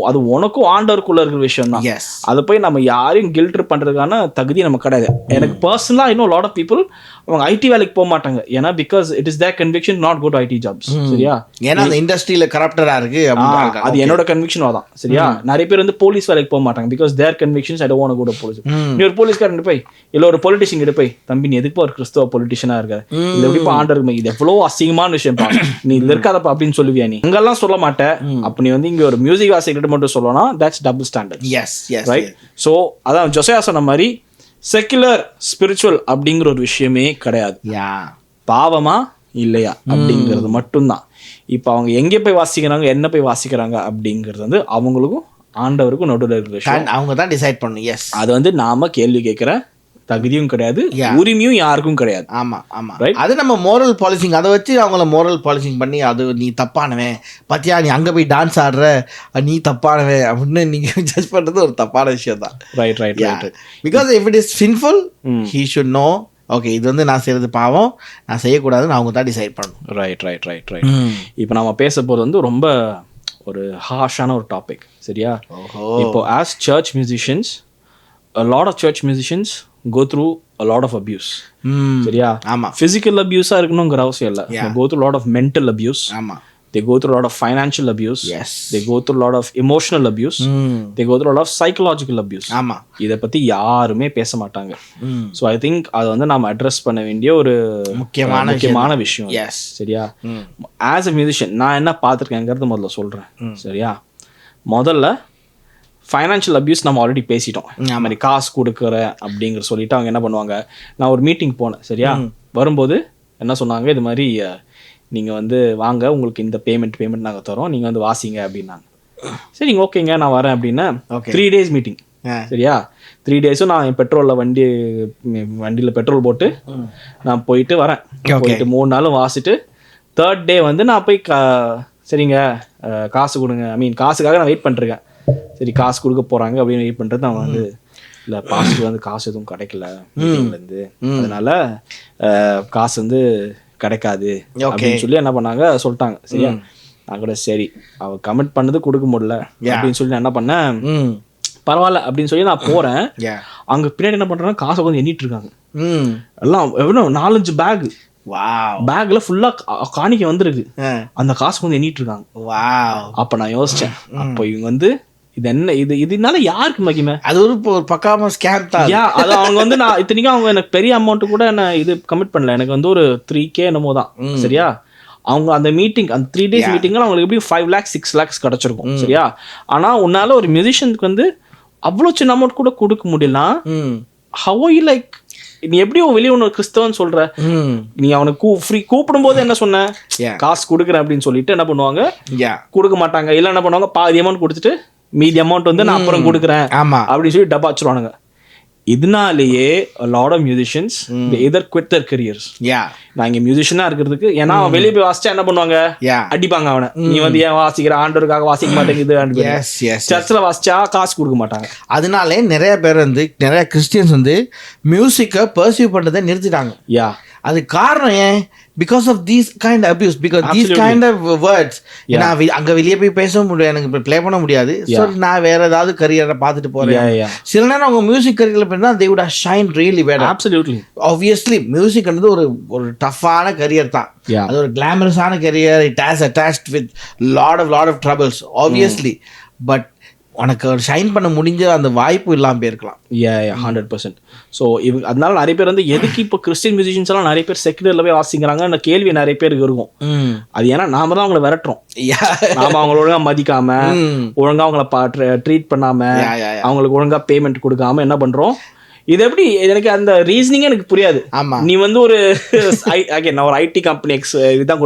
அது உனக்கும் ஆண்டவருக்குள்ள இருக்கிற விஷயம் தான். அதை போய் நம்ம யாரையும் கில்ட் பண்றதுக்கான தகுதி நமக்கு கிடையாது. எனக்கு பர்சனலா இன்னும் லாட் ஆஃப் பீப்புள் அவங்க ஐடி வேலைக்கு போக மாட்டாங்க. ஏன்னா because it is their conviction not go to IT jobs. சரியா? ஏன்னா அந்த இண்டஸ்ட்ரியில கரப்டரா இருக்கு, அது என்னோட கன்விக்ஷன் தான். சரியா? நிறைய பேர் வந்து போலீஸ் வேலைக்கு போக மாட்டாங்க because their convictions I don't want to go to police. நீ ஒரு போலீஸ்காரன் போய் இல்ல ஒரு பொலிட்டிஷியன் கிட்ட போய், தம்பி நீ எதுக்கு ஒரு கிறிஸ்தவ பொலிட்டிஷியனா இருக்க, இது எப்படி ஆண்டருக்கு இது எவ்வளவு அசிங்கமான விஷயம் பா, நீ இது இருக்காதப்பா அப்படின்னு சொல்லுவியா? நீ அங்கெல்லாம் சொல்ல மாட்டேன். அப்ப நீ வந்து இங்க ஒரு மியூசிக் வாசிக்கிட்ட மட்டும் சொல்லணும், that's double standard. Right? So அதான் ஜோசியா சொன்ன மாதிரி செக்குலர் ஸ்பிரிச்சுவல் அப்படிங்கிற ஒரு விஷயமே கிடையாது. பாவமா இல்லையா அப்படிங்கிறது மட்டும்தான். இப்ப அவங்க எங்க போய் வாசிக்கிறாங்க, என்ன போய் வாசிக்கிறாங்க அப்படிங்கிறது வந்து அவங்களுக்கும் ஆண்டவருக்கும் நடுவில் இருக்கிற விஷயம். அவங்க தான் டிசைட் பண்ணணும். எஸ், அது வந்து நாம கேள்வி கேட்கிற தகுதியும் கிடையாது, உரிமையும் யாருக்கும் கிடையாது. ஆமா ஆமா, அது நம்ம மோரல் பாலிசிங், அதை வச்சு அவங்கள மோரல் பாலிசிங் பண்ணி அது நீ தப்பானவன் பத்தியா, நீ அங்க போய் டான்ஸ் ஆடுற நீ தப்பானவன் அப்படின்னு நீங்க ஜட்ஜ் பண்றது ஒரு தப்பான விஷயம் தான். Right right right. Because if it is sinful he should know, okay இது வந்து நான் செய்யறது பாவம், நான் செய்யக்கூடாதுன்னு அவங்க தான் டிசைட் பண்ணணும். Right right right right. இப்போ நம்ம பேச போகிறது வந்து ரொம்ப ஒரு ஹார்ஷான ஒரு டாபிக். சரியா? இப்போ as church musicians, a lot of church musicians go through a lot of abuse. சரியா? ஆமா. physical abuse இருக்கணும்ங்கற அவசியம் இல்ல. They go through a lot of mental abuse. ஆமா. They go through a lot of financial abuse. Yes. They go through a lot of emotional abuse. They go through a lot of psychological abuse. ஆமா. இத பத்தி யாருமே பேச மாட்டாங்க. So I think அது வந்து நாம அட்ரஸ் பண்ண வேண்டிய ஒரு முக்கியமான விஷயம். Yes. சரியா? As a musician நான் என்ன பார்த்திருக்கேங்கிறது முதல்ல சொல்றேன். சரியா? முதல்ல ஃபைனான்ஷியல் அபியூஸ் நம்ம ஆல்ரெடி பேசிட்டோம். அந்த மாதிரி காசு கொடுக்குற அப்படிங்கிற சொல்லிட்டு அவங்க என்ன பண்ணுவாங்க, நான் ஒரு மீட்டிங் போனேன். சரியா? வரும்போது என்ன சொன்னாங்க, இது மாதிரி நீங்கள் வந்து வாங்க உங்களுக்கு இந்த பேமெண்ட் நாங்கள் தரோம், நீங்கள் வந்து வாசிங்க அப்படின்னாங்க. சரிங்க ஓகேங்க நான் வரேன் அப்படின்னா 3 days மீட்டிங். சரியா? 3 days நான் என் பெட்ரோலில் வண்டியில் பெட்ரோல் போட்டு நான் போயிட்டு வரேன். போயிட்டு 3 நாளும் வாசிட்டு 3rd day வந்து நான் போய் சரிங்க காசு கொடுங்க, காசுக்காக நான் வெயிட் பண்ணிருக்கேன். சரி காசு கொடுக்க போறாங்க அப்படின்னு வெயிட் பண்றது, அவங்க வந்து இல்லை பாஸ்டர் வந்து காசு எதுவும் கிடைக்கல மீட்டிங்லேருந்து, அதனால காசு வந்து கிடைக்காது அப்படின்னு சொல்லி என்ன பண்ணாங்க சொல்லிட்டாங்க. சரியா? நான் கூட சரி அவ கமிட் பண்ணது கொடுக்க முடியல அப்படின்னு சொல்லி நான் என்ன பண்ணேன், பரவாயில்ல அப்படின்னு சொல்லி நான் போறேன். அங்க பின்னாடி என்ன பண்றாங்க, காசை வந்து எண்ணிட்டு இருக்காங்க. எல்லாம் எவ்வளோ 4-5 பேக்ல ஃபுல்லா காணிக்க வந்துருக்கு, அந்த காசு வந்து எண்ணிட்டு இருக்காங்க. அப்ப நான் யோசிச்சேன், அப்போ இவங்க வந்து இது என்ன, இதனால யாருக்கு மகிமை? அது ஒரு பக்காம ஸ்கேம் தான். அது அவங்க வந்து நான் இத்தனைக்கும் அவங்க எனக்கு பெரிய அமௌண்ட் கூட என்ன இது கமிட் பண்ணல, எனக்கு வந்து ஒரு 3K என்னமோ தான். சரியா? அவங்க அந்த மீட்டிங், அந்த 3 days மீட்டிங்ல அவங்களுக்கு எப்படி 5 lakhs 6 lakhs கிடைச்சிருக்கும். சரியா? ஆனா உன்னால ஒரு மியூசிஷியனுக்கு வந்து அவ்வளவு சின்ன அமௌண்ட் கூட கொடுக்க முடியலனா how are you like, நீ எப்படி வெளியே ஒன்று கிறிஸ்தவன் சொல்ற, நீ அவனுக்கு ஃப்ரீ கூப்பிடும் போது என்ன சொன்ன, காசு கொடுக்குறேன் அப்படின்னு சொல்லிட்டு என்ன பண்ணுவாங்க, கொடுக்க மாட்டாங்க. இல்ல என்ன பண்ணுவாங்க, பாதி அமௌண்ட் கொடுத்துட்டு மீதி அமௌண்ட் வந்து நான் அப்புறம் கொடுக்குறேன் அப்படின்னு சொல்லி டப்பா வச்சிருவானுங்க. இதனாலேயே lot of musicians either quit their careers. நான் இங்க மியூசிஷியனா இருக்கிறதுக்கு, ஏன்னா அவன் வெளியே போய் வாசிச்சா என்ன பண்ணுவாங்க, அடிப்பாங்க அவனை. நீ வந்து ஏன் வாசிக்கிற, ஆண்டவருக்காக வாசிக்க மாட்டேங்குது. சர்ச்சில் வாசிச்சா காசு கொடுக்க மாட்டாங்க. அதனாலே நிறைய பேர் வந்து, நிறைய கிறிஸ்டியன்ஸ் வந்து மியூசிக்கை பர்சியூ பண்றதை நிறுத்திட்டாங்க. அது காரணம் ஏன்? Because of these kind abuse, because these kind of words. நான் அங்க வெளியே போய் பேச முடியாது, எனக்கு ப்ளே பண்ண முடியாது, ஸோ நான் வேற ஏதாவது கரியரை பார்த்துட்டு போறேன். சில நேரம் அவங்க மியூசிக் கரியர்ல போயிருந்தா they would have shined really better. Absolutely. Obviously music வந்து ஒரு டஃப்பான கரியர் தான். அது ஒரு கிளாமரஸான career. It has attached with lot of troubles obviously. But உனக்கு ஷைன் பண்ண முடிஞ்ச அந்த வாய்ப்பு இல்லாமல் போயிருக்கலாம். 100%. ஸோ அதனால நிறைய பேர் வந்து எதுக்கு இப்போ கிறிஸ்டியன் மியூசிஷியன்ஸ் எல்லாம் நிறைய பேர் செக்குலர்ல போய் வாசிக்கிறாங்க கேள்வி நிறைய பேருக்கு இருக்கும். அது ஏன்னா நாம தான் அவங்கள விரட்டுறோம். நாம அவங்கள ஒழுங்கா மதிக்காம, ஒழுங்கா அவங்கள ட்ரீட் பண்ணாம, அவங்களுக்கு ஒழுங்கா பேமெண்ட் கொடுக்காம என்ன பண்றோம். இது எப்படி, எனக்கு அந்த ரீசனிங்கே எனக்கு புரியாது. நீ வந்து ஒரு நான் ஒரு ஐடி கம்பெனி இதுதான்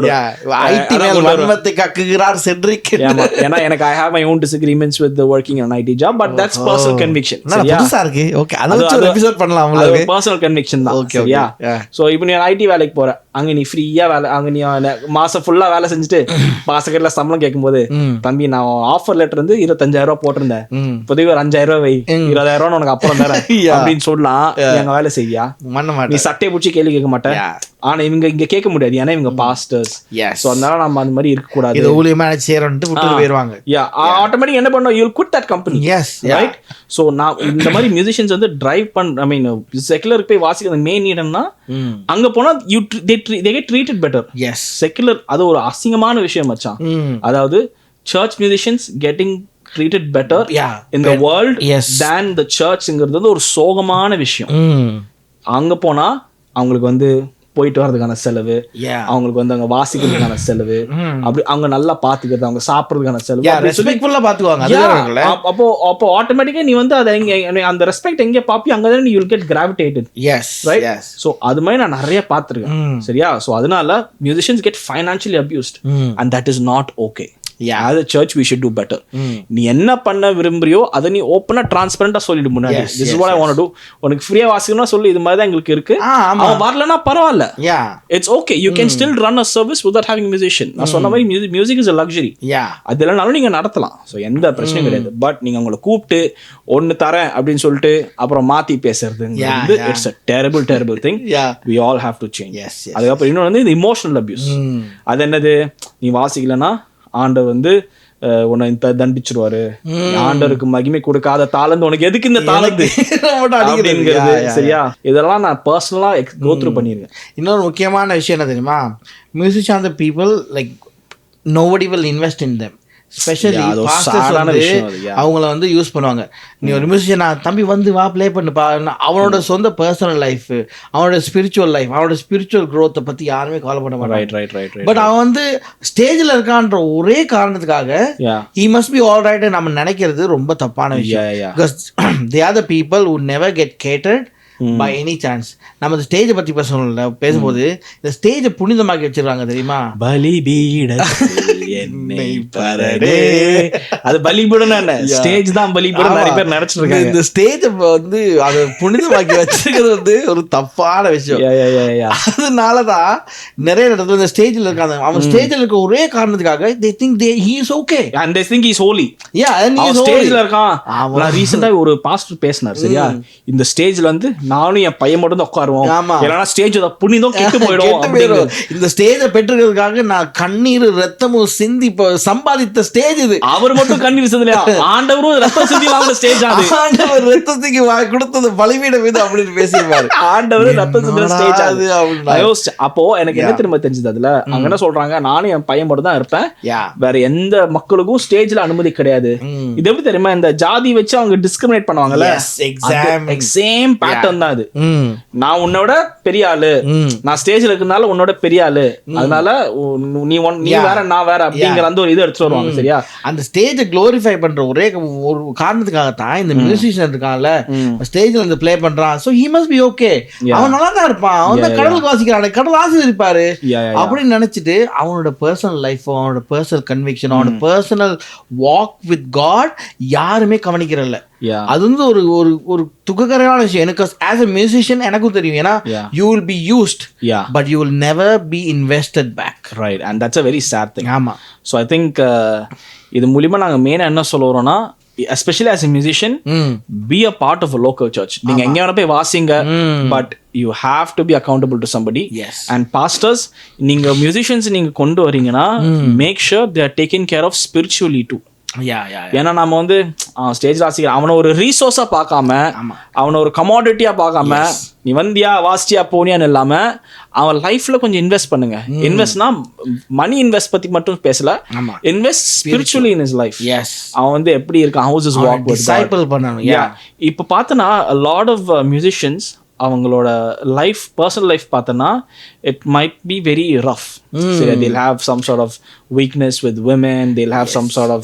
ஏன்னா எனக்கு I have my own disagreements with working in IT job, but that's personal conviction. புதுசா இருக்கு. ஓகே, அத வச்சு ஒரு எபிசோட் பண்ணலாம். பர்சனல் கன்விக்ஷன் தான். சரியா? சோ இப்போ நீ ஐடி வேலைக்கு போற, அங்க நீ ஃப்ரீயா வேலை, அங்க நீ மாசம் ஃபுல்லா வேலை செஞ்சுட்டு மாசக்கடையில சம்பளம் கேட்கும்போது, தம்பி நான் ஆஃபர் லெட்டர் வந்து 25,000 போட்டிருந்தேன், இப்போதைக்கு ஒரு 5,000 வை, 20,000 உனக்கு அப்புறம் தரேன் அப்படின்னு சொல்லலாம். எங்க வேலை செய்யா, நீ சட்டையை பிடிச்சி கேள்வி கேட்க மாட்டேன். ஆனா இங்க கேட்க முடியாது, ஏன்னா இவங்க பாஸ்டர்ஸ். சோ அதனால நம்ம அந்த மாதிரி இருக்க கூடாது. இது ஊழியமா சேரணும்னு விட்டு போயிடுவாங்க. ஆட்டோமேட்டிக் என்ன பண்ணும், you will quit that company. Right? So நான் இந்த மாதிரி மியூசிஷியன்ஸ் வந்து டிரைவ் ஐ மீன் செக்குலருக்கு போய் வாசிக்கிறது மெயின் நீடம்னா, அங்க போனா they get treated better. Secular அது ஒரு அசிங்கமான விஷயம் மச்சான். அதாவது church musicians getting treated better in the world than the churchங்கிறது ஒரு சோகமான விஷயம். அங்க போனா அவங்களுக்கு வந்து போயிட்டு வர்றதுக்கான செலவு, அவங்களுக்கு வந்து அங்க வாசிக்கிறதுக்கான செலவு, அப்படி அவங்க நல்லா பாத்துக்கிறது, அவங்க சாப்பிடுறதுக்கான செலவு. அப்போ ஆட்டோமேட்டிக்கா நீ வந்து அந்த ரெஸ்பெக்ட் எங்க பாப்பி அங்கதான் நீ will get gravitated. Right? So அது மாதிரி நான் நிறைய பாத்துருக்கேன். சரியா? சோ அதனால musicians get financially abused and that is not okay. As a church we should do better. நீ என்ன பண்ண விரும்புறியோ அதை நீ ஓப்பனா டிரான்ஸ்பரண்டா சொல்லிடு முன்னாடி. This is what I want to do. உனக்கு ஃப்ரீயா வாசிக்கணும்னா சொல்லு, இது மாதிரி தான் எங்களுக்கு இருக்கு. அவன் வரலனா பரவாயில்ல. It's okay. You can still run a service without having a musician. நான் சொன்ன மாதிரி music is a luxury. அதெல்லாம் நீங்க நடத்தலாம். சோ எந்த பிரச்சனையும் கிடையாது. பட் நீங்க அவங்கள கூப்பிட்டு ஒன்னு தரேன் அப்படின்னு சொல்லிட்டு அப்புறம் மாத்தி பேசுறது it's a terrible thing. We all have to change. அதுக்கப்புறம் இன்னொன்று வந்து இந்த இமோஷனல் அபியூஸ். அது என்னது, நீ வாசிக்கலன்னா ஆண்டவர் வந்து உன்னை தண்டிச்சிருவாரு, ஆண்டவருக்கு மகிமை கொடுக்காத தாளந்து உனக்கு எதுக்கு இந்த தாளந்து அப்படிங்கிறது. சரியா? இதெல்லாம் நான் பர்சனலா கோ த்ரூ பண்ணிருக்கேன். இன்னொரு முக்கியமான விஷயம் என்ன தெரியுமா, musician are the people like nobody will invest in them. Specially அவங்கள வந்து யூஸ் பண்ணுவாங்க. நீ ஒரு மியூசிஷியன், தம்பி வந்து வா ப்ளே பண்ணுப்பா, அவனோட சொந்த பர்சனல் லைஃப், அவனோட ஸ்பிரிச்சுவல் லைஃப், அவனோட ஸ்பிரிச்சுவல் க்ரோத்தை பத்தி யாருமே கவலை பண்ண மாட்டாங்க. பட் அவன் வந்து ஸ்டேஜ்ல இருக்கான்ற ஒரே காரணத்துக்காக he must be all right நம்ம நினைக்கிறது ரொம்ப தப்பான விஷயம். because they are the people who never get catered by any chance. நம்ம இந்த ஸ்டேஜை பத்தி பேசும்போது இந்த ஸ்டேஜை புனிதமாக்கி வச்சிருக்காங்க தெரியுமா. அது பலிபீடம் என்ன, ஸ்டேஜ் தான் பலிபீடம் நிறைய பேர் நினைச்சிட்டு இருக்காங்க. இந்த ஸ்டேஜ் வந்து அதை புனிதமாக்கி வச்சிருக்கிறது வந்து ஒரு தப்பான விஷயம். அதனாலதான் நிறைய இடத்துல இந்த ஸ்டேஜ்ல இருக்காங்க, அவன் ஸ்டேஜ்ல இருக்க ஒரே காரணத்துக்காக they think he is okay and they think he is holy. அவன் ஸ்டேஜ்ல இருக்கான். நான் ரீசெண்டா ஒரு பாஸ்டர் பேசினார். சரியா? இந்த ஸ்டேஜ்ல வந்து நானும் என் பையன் மட்டும் தான் உட்காருவோம், இல்லைன்னா ஸ்டேஜ் புனிதம் கெட்டு போயிடும். இந்த ஸ்டேஜை பெற்றுக்கிறதுக்காக நான் கண்ணீர் ரத்தமும் சிந்தி சம்பாதித்த ஸ்டேஜ் இது. அவர் மட்டும் கண்ணீர் சிந்தலையா, ஆண்டவரும் ரத்தம் சிந்தி வாங்கின ஸ்டேஜ் அது. ஆண்டவர் ரத்தத்துக்கு கொடுத்தது பலிபீடம் இது அப்படின்னு பேசிடுவாரு. ஆண்டவர் ரத்தம் சிந்தின ஸ்டேஜ் அது. அப்போ எனக்கு என்ன திரும்ப தெரிஞ்சது, அதுல அவங்க என்ன சொல்றாங்க, நானும் என் பையன் மட்டும் தான் இருப்பேன், வேற எந்த மக்களுக்கும் ஸ்டேஜ்ல அனுமதி கிடையாது. இது எப்படி தெரியுமா, இந்த ஜாதி வச்சு அவங்க டிஸ்கிரிமினேட் பண்ணுவாங்கல்ல, சேம் பேட்டர்ன் தான் அது. நான் உன்னோட பெரிய ஆளு, நான் ஸ்டேஜ்ல இருக்கனால உன்னோட பெரிய ஆளு, அதனால நீ வேற நான் வேற அப்படிங்கிற அந்த ஒரு இது எடுத்துட்டு வருவாங்க. சரியா? அந்த ஸ்டேஜை க்ளோரிஃபை பண்ற ஒரே ஒரு காரணத்துக்காக தான் இந்த மியூசிஷியன் இருக்கான்ல, ஸ்டேஜ்ல இருந்து ப்ளே பண்றான். So he must be okay. அவன் நல்லா தான் இருப்பான், அவன் தான் கடலுக்கு வாசிக்கிறான், கடல் ஆசீர்வதிப்பாரு அப்படின்னு நினைச்சிட்டு அவனோட பர்சனல் லைஃப், அவனோட பர்சனல் கன்விக்ஷன், அவனோட பர்சனல் வாக் வித் காட் யாருமே கவனிக்கிறல்ல. Yeah. அது வந்து ஒரு ஒரு ஒரு துக்ககரமான விஷயம். எனக்கு ஆஸ் அ மியூசிஷியன் எனக்கும் தெரியும். ஏன்னா you will be used but you will never be invested back. Right, and that's a very sad thing. ஆமா. ஸோ ஐ திங்க் இது மூலிமா நாங்கள் மெயினாக என்ன சொல்ல வரோம்னா, especially as a musician, be a part of a local church. நீங்க எங்க வேணா போய் வாசிங்க, but you have to be accountable to somebody. Yes. And pastors, நீங்க musicians நீங்க கொண்டு வரீங்கன்னா, make sure they are taken care of spiritually too. ஏன்னா நம்ம வந்து ஸ்டேஜ் வாசிக்கிற அவனை ஒரு ரீசோர்ஸா பார்க்காம, அவனை ஒரு கமாடிட்டியா பார்க்காம, நீ வந்தியா வாசியா போனியான்னு இல்லாம அவன் லைஃப்ல கொஞ்சம் இன்வெஸ்ட் பண்ணுங்க. இன்வெஸ்ட்னா மணி இன்வெஸ்ட் பத்தி மட்டும் பேசல, invest spiritually in his life. அவன் வந்து எப்படி இருக்கான், house is walk with disciple பண்ணனும். இப்போ பார்த்தனா a lot of musicians அவங்களோட லைஃப், பர்சனல் லைஃப் பார்த்தனா it might be very rough. So they'll have some sort of weakness with women, they'll have some sort of,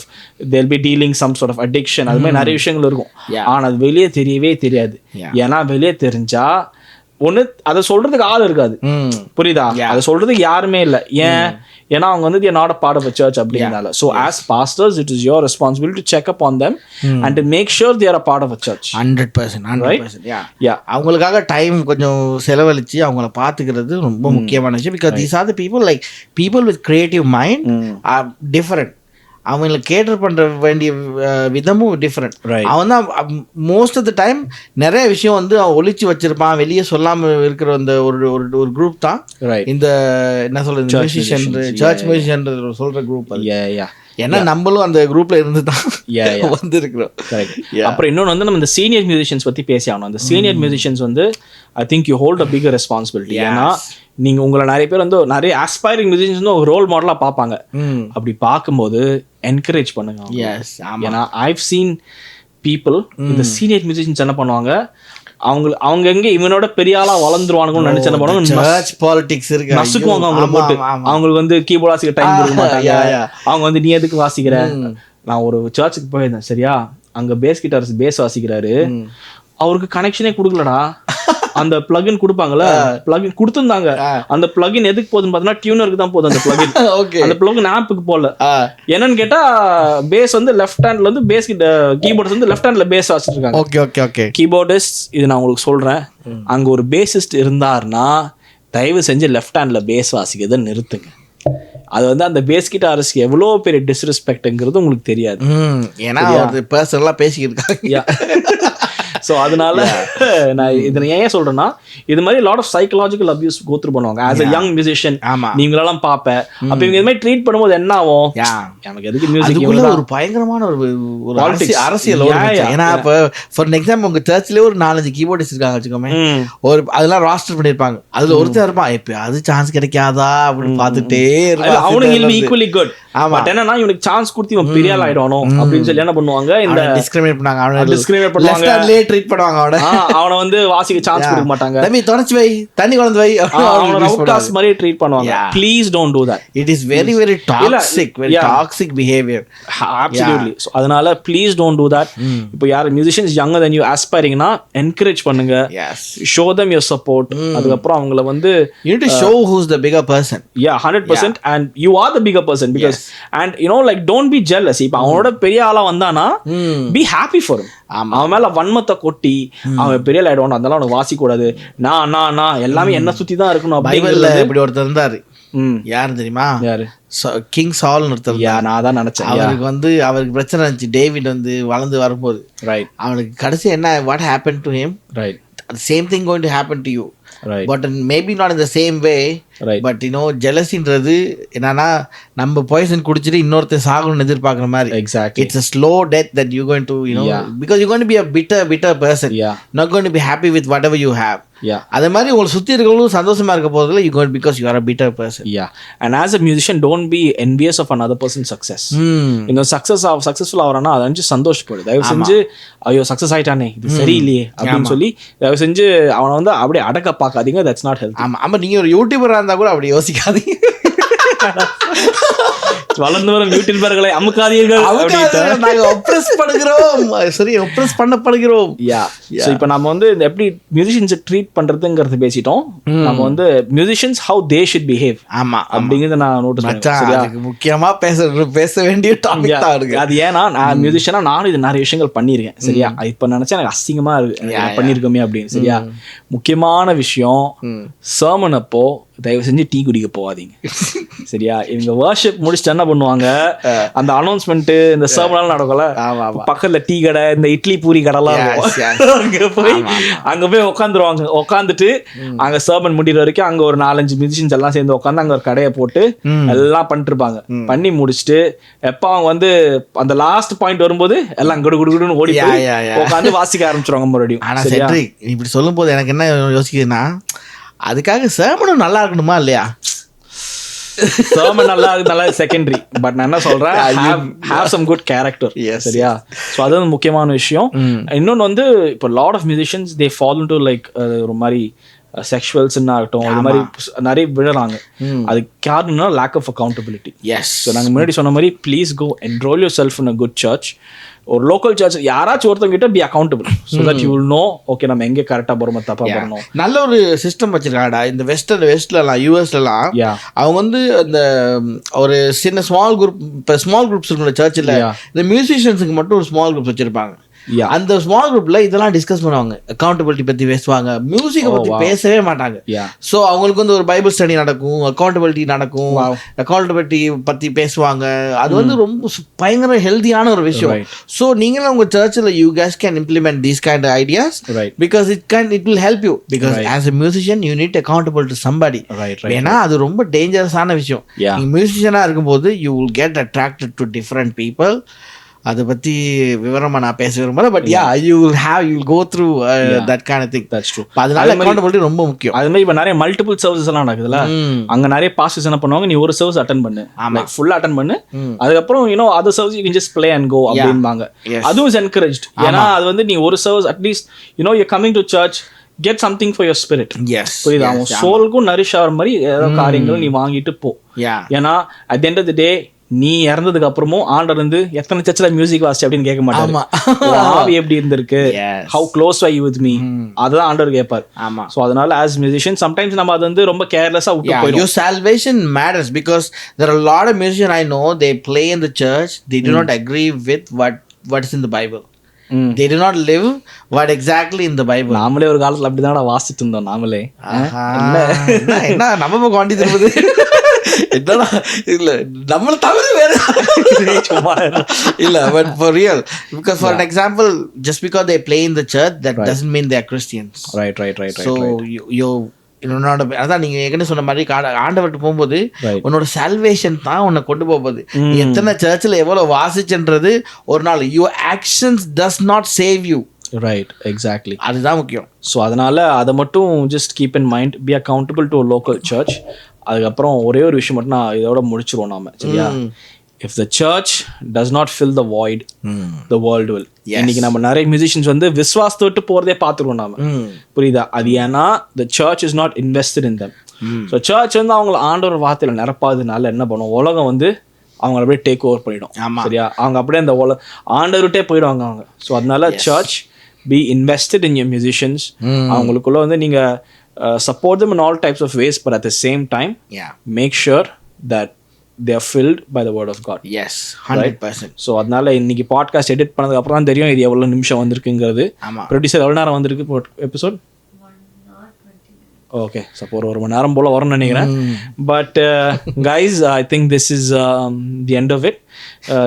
they'll be dealing some sort of addiction. அது மாதிரி நிறைய விஷயங்கள் இருக்கும். ஆனால் அது வெளியே தெரியவே தெரியாது. ஏன்னா வெளியே தெரிஞ்சா ஒன்று அதை சொல்றதுக்கு ஆள் இருக்காது. புரியுதா? அதை சொல்றதுக்கு யாருமே இல்லை. ஏன்னா அவங்க வந்து not a part of a church அப்படிங்கிறனால. So as pastors it is your responsibility to check up on them and to make sure they are a part of a church. 100%. அவங்களுக்காக டைம் கொஞ்சம் செலவழிச்சு அவங்கள பார்த்துக்கிறது ரொம்ப முக்கியமான விஷயம். Because these are the people, like people with creative mind R different. அவங்களுக்கு cater பண்ணுற வேண்டிய விதமும் டிஃப்ரெண்ட். அவன் தான் மோஸ்ட் ஆஃப் த டைம் நிறைய விஷயம் வந்து அவன் ஒழிச்சு வச்சிருப்பான், வெளியே சொல்லாமல் இருக்கிற அந்த ஒரு குரூப் தான் இந்த என்ன சொல்றது மியூசிஷியன், சர்ச் மியூசிஷியன் சொல்ற குரூப். ஏன்னா நம்மளும் அந்த குரூப்ல இருந்து தான் வந்து இருக்கிறோம். அப்புறம் இன்னொன்று வந்து நம்ம இந்த சீனியர் மியூசிஷியன்ஸ் பற்றி பேசி ஆகணும். அந்த சீனியர் மியூசிஷியன்ஸ் வந்து I think you hold a bigger responsibility. ஏன்னா நீங்க உங்களை நிறைய பேர் வந்து நிறைய ஆஸ்பைரிங் மியூசிஷியன்ஸ் வந்து ஒரு ரோல் மாடலா பார்ப்பாங்க. அப்படி பார்க்கும்போது என்கரேஜ் பண்ணுங்க. ஏன்னா ஐவ் சீன் பீப்புள் இந்த சீனியர் மியூசிஷியன்ஸ் என்ன பண்ணுவாங்க, அவங்க எங்க இவனோட பெரிய ஆளா வளர்ந்துருவானுங்கன்னு நினைச்சு என்ன பண்ணுவாங்க, பாலிடிக்ஸ் இருக்கு, நசுக்குவாங்க அவங்களை போட்டு. அவங்களுக்கு வந்து கீபோர்ட் வாசிக்க டைம் கொடுக்க மாட்டாங்க. அவங்க வந்து நீ எதுக்கு வாசிக்கிற, நான் ஒரு சர்ச்சுக்கு போயிருந்தேன் சரியா, அங்க பேஸ் கிட்டார்ஸ் பேஸ் வாசிக்கிறாரு, அவருக்கு கனெக்ஷனே கொடுக்கலடா. அந்த பிளகின் கொடுப்பாங்கல்ல, பிளகின் கொடுத்துருந்தாங்க. அந்த பிளகின் எதுக்கு போகுதுன்னு பார்த்தீங்கன்னா டியூனருக்கு தான் போகுது. அந்த பிளகின் அந்த பிளகின் ஆப்புக்கு போகல. என்னன்னு கேட்டா பேஸ் வந்து லெஃப்ட் ஹேண்ட்ல வந்து பேஸ் கீபோர்ட்ஸ் வந்து லெஃப்ட் ஹேண்ட்ல பேஸ் வாசிச்சிருக்காங்க. ஓகே கீபோர்டிஸ்ட், இது நான் உங்களுக்கு சொல்றேன், அங்க ஒரு பேசிஸ்ட் இருந்தாருன்னா தயவு செஞ்சு லெஃப்ட் ஹேண்ட்ல பேஸ் வாசிக்கிறத நிறுத்துங்க. அது வந்து அந்த பேஸ் கிட்டாரிஸ்ட்க்கு எவ்வளோ பெரிய டிஸ்ரெஸ்பெக்ட்ங்கிறது உங்களுக்கு தெரியாது. ஏன்னா பர்சனலா பேசிக்கிட்டு இருக்காங்க. ஸோ அதனால நான் இதை ஏன் சொல்றேன்னா, இது மாதிரி lot of psychological abuse go through பண்ணுவாங்க ஆஸ் அ யங் மியூசிஷியன். நீங்களெல்லாம் பார்ப்பேன். அப்போ இவங்க இது மாதிரி ட்ரீட் பண்ணும்போது என்ன ஆகும், எனக்கு எதுக்கு மியூசிக், ஒரு பயங்கரமான ஒரு அரசியல். ஏன்னா இப்போ ஃபார் எக்ஸாம்பிள் உங்க சர்ச்ல ஒரு 4-5 கீபோர்டிஸ்ட் இருக்காங்க வச்சுக்கோமே, ஒரு அதெல்லாம் ராஸ்டர் பண்ணிருப்பாங்க. அதுல ஒருத்தர் இருப்பான், எப்ப அது சான்ஸ் கிடைக்காதா அப்படின்னு பார்த்துட்டே இருப்பான். அவனுக்கு ஈக்குவலி குட். பட் என்னன்னா இவனுக்கு சான்ஸ் கொடுத்து இவன் பெரிய ஆள் ஆயிடணும் அப்படின்னு சொல்லி என்ன பண்ணுவாங்க, இந்த டிஸ்கிரிமினேட் பண்ணாங்க. ட்ரீட் பண்ணுவாங்க. அவனை வந்து வாசிக்க சான்ஸ் கொடுக்க மாட்டாங்க. தம்பி தொடச்சு வை, தண்ணி கொண்டு வை, அவன அவுட்காஸ்ட் மாதிரி ட்ரீட் பண்ணுவாங்க. Please don't do that. It is very toxic behaviour. Absolutely. So அதனால ப்ளீஸ் டோன்ட் டு தட். இப்போ யார் மியூசிஷியன்ஸ் younger than you aspiringனா என்கரேஜ் பண்ணுங்க. show them your support. அதுக்கு அப்புறம் அவங்கள வந்து you need to show who's the bigger person. 100%. and you are the bigger person because and you know like don't be jealous. இப்போ அவனோட பெரிய ஆளா வந்தானா be happy for him. அவன் மேல வன்மத்தை கொட்டி அவன் பெரிய ஆயிடுவான், அதெல்லாம் அவனுக்கு வாசிக்க கூடாது, நான் எல்லாமே என்ன சுத்தி தான் இருக்கணும். பைபிள்ல இப்படி ஒருத்தர் இருந்தாரு, யாரு தெரியுமா? யாரு? கிங் சால் ஒருத்தர். நான் தான் நினைச்சேன். அவருக்கு பிரச்சனை இருந்துச்சு. டேவிட் வந்து வளர்ந்து வரும்போது அவனுக்கு கடைசி என்ன, what happen to him, same thing going to happen to you. But maybe not in the same way. But you know jealousy-ன்றது என்னன்னா நம்ம பாய்சன் குடிச்சிட்டு இன்னொருத்தர் சாகணும்னு எதிர்பார்க்குற மாதிரி. Exactly. It's a slow death that you're going to, you know, because you're going to be a bitter person. Not going to be happy with whatever you have. அதே மாதிரி உங்களை சுத்தி இருக்கவங்களும் சந்தோஷமா இருக்க போறதுல you going because you are a bitter person. And as a musician don't be envious of another person's success. இந்த successful ஆவறானா அதை நினைச்சு சந்தோஷப்படு. தயவு செஞ்சு ஐயோ சக்சஸ் ஆயிட்டானே இது சரியில்லையே அப்படின்னு சொல்லி தயவு செஞ்சு அவனை வந்து அப்படியே அடக்க பார்க்காதீங்க. that's not healthy. ஆமா நீங்க ஒரு யூடியூபரா இருந்தா கூட அப்படி யோசிக்காதீங்க. வளர்ந்து வரும் யூடியூபர்களை அமுக்காதீர்கள். நாங்க ஒப்ரஸ் பண்ணுகிறோம், சரி ஒப்ரஸ் பண்ணப்படுகிறோம். ஸோ இப்போ நம்ம வந்து இந்த எப்படி மியூசிஷியன்ஸை ட்ரீட் பண்றதுங்கிறது பேசிட்டோம். நம்ம வந்து musicians how they should behave அப்படிங்கிறத நான் நோட்டீஸ் பண்ணேன். முக்கியமா பேச வேண்டிய டாபிக் தான் இருக்கு அது. ஏன்னா நான் மியூசிஷியனா நானும் இது நிறைய விஷயங்கள் பண்ணியிருக்கேன். சரியா, இப்போ நினைச்சா எனக்கு அசிங்கமா இருக்கு பண்ணிருக்கோமே அப்படின்னு. சரியா, முக்கியமான விஷயம் சர்மன் அப்போ தயவு செஞ்சு டீ குடிக்க போகாதீங்க. சரியா, இவங்க வர்ஷிப் முடிச்சுட்டு என்ன பண்ணுவாங்க, அந்த அனௌன்ஸ்மெண்ட் இந்த சர்மன் நடக்கல, பக்கத்துல டீ கடை இந்த இட்லி பூரி கடைலாம் அங்க போய் உட்காந்துருவாங்க. உட்காந்துட்டு அங்க சர்மன் முடிகிற வரைக்கும் அங்க ஒரு 4-5 மியூசிஷியன்ஸ் எல்லாம் சேர்ந்து உட்காந்து அங்க ஒரு கடையை போட்டு எல்லாம் பண்ணிட்டு இருப்பாங்க. பண்ணி முடிச்சுட்டு எப்ப அவங்க வந்து அந்த லாஸ்ட் பாயிண்ட் வரும்போது எல்லாம் குடுகுடுன்னு ஓடி உட்காந்து வாசிக்க ஆரம்பிச்சிருவாங்க மறுபடியும். ஆனா செட்ரிக் இப்படி சொல்லும் போது எனக்கு என்ன யோசிக்குதுன்னா, அதுக்காக சர்மனும் நல்லா இருக்கணுமா இல்லையா? சர்மன் நல்லா செகண்டரி, பட் நான் என்ன சொல்றேன், have some good character. சரியா, ஸோ அது வந்து முக்கியமான விஷயம். இன்னொன்று வந்து இப்போ lot of musicians they follow into like ஒரு மாதிரி செக்ஷுவல்ஸ்ன்னு ஆகட்டும், அது மாதிரி நிறைய விழுறாங்க. அது காரணம்னா லேக் ஆஃப் அக்கௌண்டபிலிட்டி. ஸோ நாங்கள் முன்னாடி சொன்ன மாதிரி please go enroll yourself in a good church. ஒரு லோக்கல் சர்ச் யாராச்சும் ஒருத்தவங்க கிட்ட be accountable, so that you will know okay நம்ம எங்கே கரெக்டாக போகிறோமோ தப்பாக போகிறோம். நல்ல ஒரு சிஸ்டம் வச்சிருக்காடா இந்த வெஸ்ட்லலாம் யூஎஸ்லாம். அவங்க வந்து அந்த ஒரு சின்ன ஸ்மால் குரூப், இப்போ ஸ்மால் குரூப்ஸ் இருக்கிற சர்ச்சில் இந்த மியூசிஷியன்ஸுக்கு மட்டும் ஒரு ஸ்மால் குரூப்ஸ் வச்சிருப்பாங்க. அந்த ஸ்மால் குரூப்ல இதெல்லாம் டிஸ்கஸ் பண்ணுவாங்க, அக்கௌண்டபிலிட்டி பத்தி பேசுவாங்க, மியூசிக்கை பத்தி பேசவே மாட்டாங்க. ஸோ அவங்களுக்கு வந்து ஒரு பைபிள் ஸ்டடி நடக்கும், அக்கௌண்டபிலிட்டி நடக்கும், அக்கௌண்டபிலிட்டி பத்தி பேசுவாங்க. அது வந்து ரொம்ப பயங்கர ஹெல்தியான ஒரு விஷயம். ஸோ நீங்களும் உங்க சர்ச்சில் you guys can implement these kind ideas because it will help you. Because as a musician you need accountable to somebody. ஏன்னா அது ரொம்ப டேஞ்சரஸான விஷயம். நீங்க மியூசிஷியனா இருக்கும்போது you will get attracted to different people. அதை பற்றி விவரமாக நான் பேச விரும்பல, but you will go through that kind of thing. That's true. அதனால அக்கௌண்டபிலிட்டி ரொம்ப முக்கியம். அது மாதிரி இப்போ நிறைய மல்டிபிள் சர்வீசஸ் எல்லாம் நடக்குதுல்ல, அங்கே நிறைய பாஸ்டர்ஸ் என்ன பண்ணுவாங்க, நீ ஒரு சர்வீஸ் அட்டன் பண்ணு, ஃபுல்லாக அட்டன் பண்ணு, அதுக்கப்புறம் you know other service you can just play and go அப்படின்பாங்க. அதுவும் இஸ் என்கரேஜ்ட். ஏன்னா அது வந்து நீ ஒரு service at least you know you coming to church, get something for your spirit. புரியுதா, உன் சோலுக்கும் நரிஷ் ஆகிற மாதிரி ஏதோ காரியங்கள் நீ வாங்கிட்டு போ. ஏன்னா at the end of the day நீ இறந்ததுக்கு அப்புறமும் ஆண்டர் வந்து எத்தனை சர்ச்சில் மியூசிக் வாசிச்சு அப்படின்னு கேட்க மாட்டாங்க. ஆவி எப்படி இருந்திருக்கு, how close are you with me, அதுதான் ஆண்டர் கேட்பார். ஸோ அதனால ஆஸ் மியூசிஷியன் சம்டைம்ஸ் நம்ம அது வந்து ரொம்ப கேர்லெஸ்ஸா விட்டு போயிடும். Your salvation matters because there are a lot of musicians I know, they play in the church, they do not agree with what is in the Bible. They do not live what exactly in the Bible. நாமளே ஒரு காலத்துல அப்படிதான் வாசிட்டு இருந்தோம். நாமளே என்ன நம்ம பக்கம் வண்டி திரும்புது என்னடா, இல்ல நம்மள தவிர வேற இல்ல, but for real, because for an example, just because they play in the church that doesn't mean they are Christians. Right. So you அதான் நீங்க ஏற்கனவே சொன்ன மாதிரி ஆண்டவர்கிட்ட போகும்போது உன்னோட சால்வேஷன் தான் உன்னை கொண்டு போகுது. எத்தனை சர்ச்சில் எவ்வளவு வாசிச்சுன்றது ஒரு நாள். Your actions does not save you. Right, exactly, அதுதான் முக்கியம். ஸோ அதனால அதை மட்டும் just keep in mind, be accountable to local church. அதுக்கப்புறம் ஒரே ஒரு விஷயம் மட்டும் நான் இதோட முடிச்சிருவோம் நாம. சரியா, if the church does not fill the void, the world will. இன்னைக்கு நம்ம நிறைய மியூசிஷியன்ஸ் வந்து விசுவாசத்தை விட்டு போறதே பார்த்துருவோம் நாம. புரியுதா, அது ஏன்னா the church is not invested in them. So church வந்து அவங்கள ஆண்டவர் வார்த்தையில நிரப்பாததுனால என்ன பண்ணுவோம், உலகம் வந்து அவங்கள அப்படியே டேக் ஓவர் பண்ணிடும். சரியா, அவங்க அப்படியே அந்த ஆண்டவர்கிட்டே போயிடுவாங்க அவங்க. ஸோ அதனால search be invested in your musicians. அவங்களுக்குள்ள வந்து நீங்க support them in all types of ways, but at the same time make sure that they are filled by the word of God. Yes, 100%. So அதனால இன்னைக்கு podcast edit பண்ணதுக்கு அப்புறம் தான் தெரியும் இது எவ்வளவு நிமிஷம் வந்திருக்குங்கிறது. ப்ரொடியூசர் எவ்வளவு நேரம் வந்திருக்கு எபிசோட்? ஓகே, ஸோ ஒரு மணி நேரம் போல வரும்னு நினைக்கிறேன். But guys, I think this is the end of it.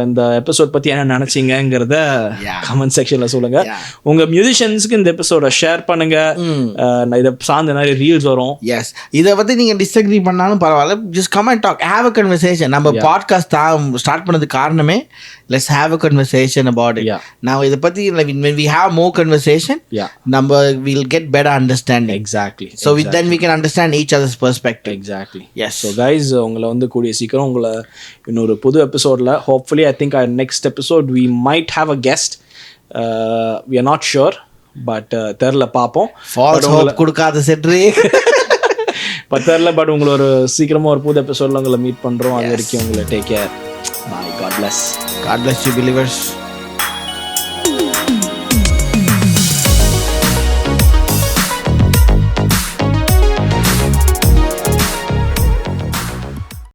இந்த எபிசோட் பற்றி என்ன நினச்சிங்கிறத கமெண்ட் செக்ஷனில் சொல்லுங்க. உங்கள் மியூசிஷியன்ஸுக்கு இந்த எபிசோட ஷேர் பண்ணுங்க. இதை சார்ந்த நிறைய ரீல்ஸ் வரும். எஸ், இதை பற்றி நீங்கள் டிஸ்அக்ரி பண்ணாலும் பரவாயில்ல, just come and talk, have a conversation. நம்ம பாட்காஸ்ட் ஸ்டார்ட் பண்ணதுக்கு காரணமே let's have a conversation about it. Now இதை பற்றி when we have more conversation, நம்ம we'll get better understanding. Exactly. So then we can understand each other's perspective. Exactly. Yes. So guys, உங்களை வந்து கூடிய சீக்கிரம் உங்களை இன்னொரு புது எபிசோடில் hopefully I think our next episode we might have a guest. We are not sure, but தெரியல, பார்ப்போம். False hope கொடுக்காத செட்ரி. தெரியல, பட் உங்களை ஒரு சீக்கிரமாக ஒரு புது எபிசோடில் உங்களை மீட் பண்ணுறோம். அது வரைக்கும் உங்களை take care. Plus. God bless you believers.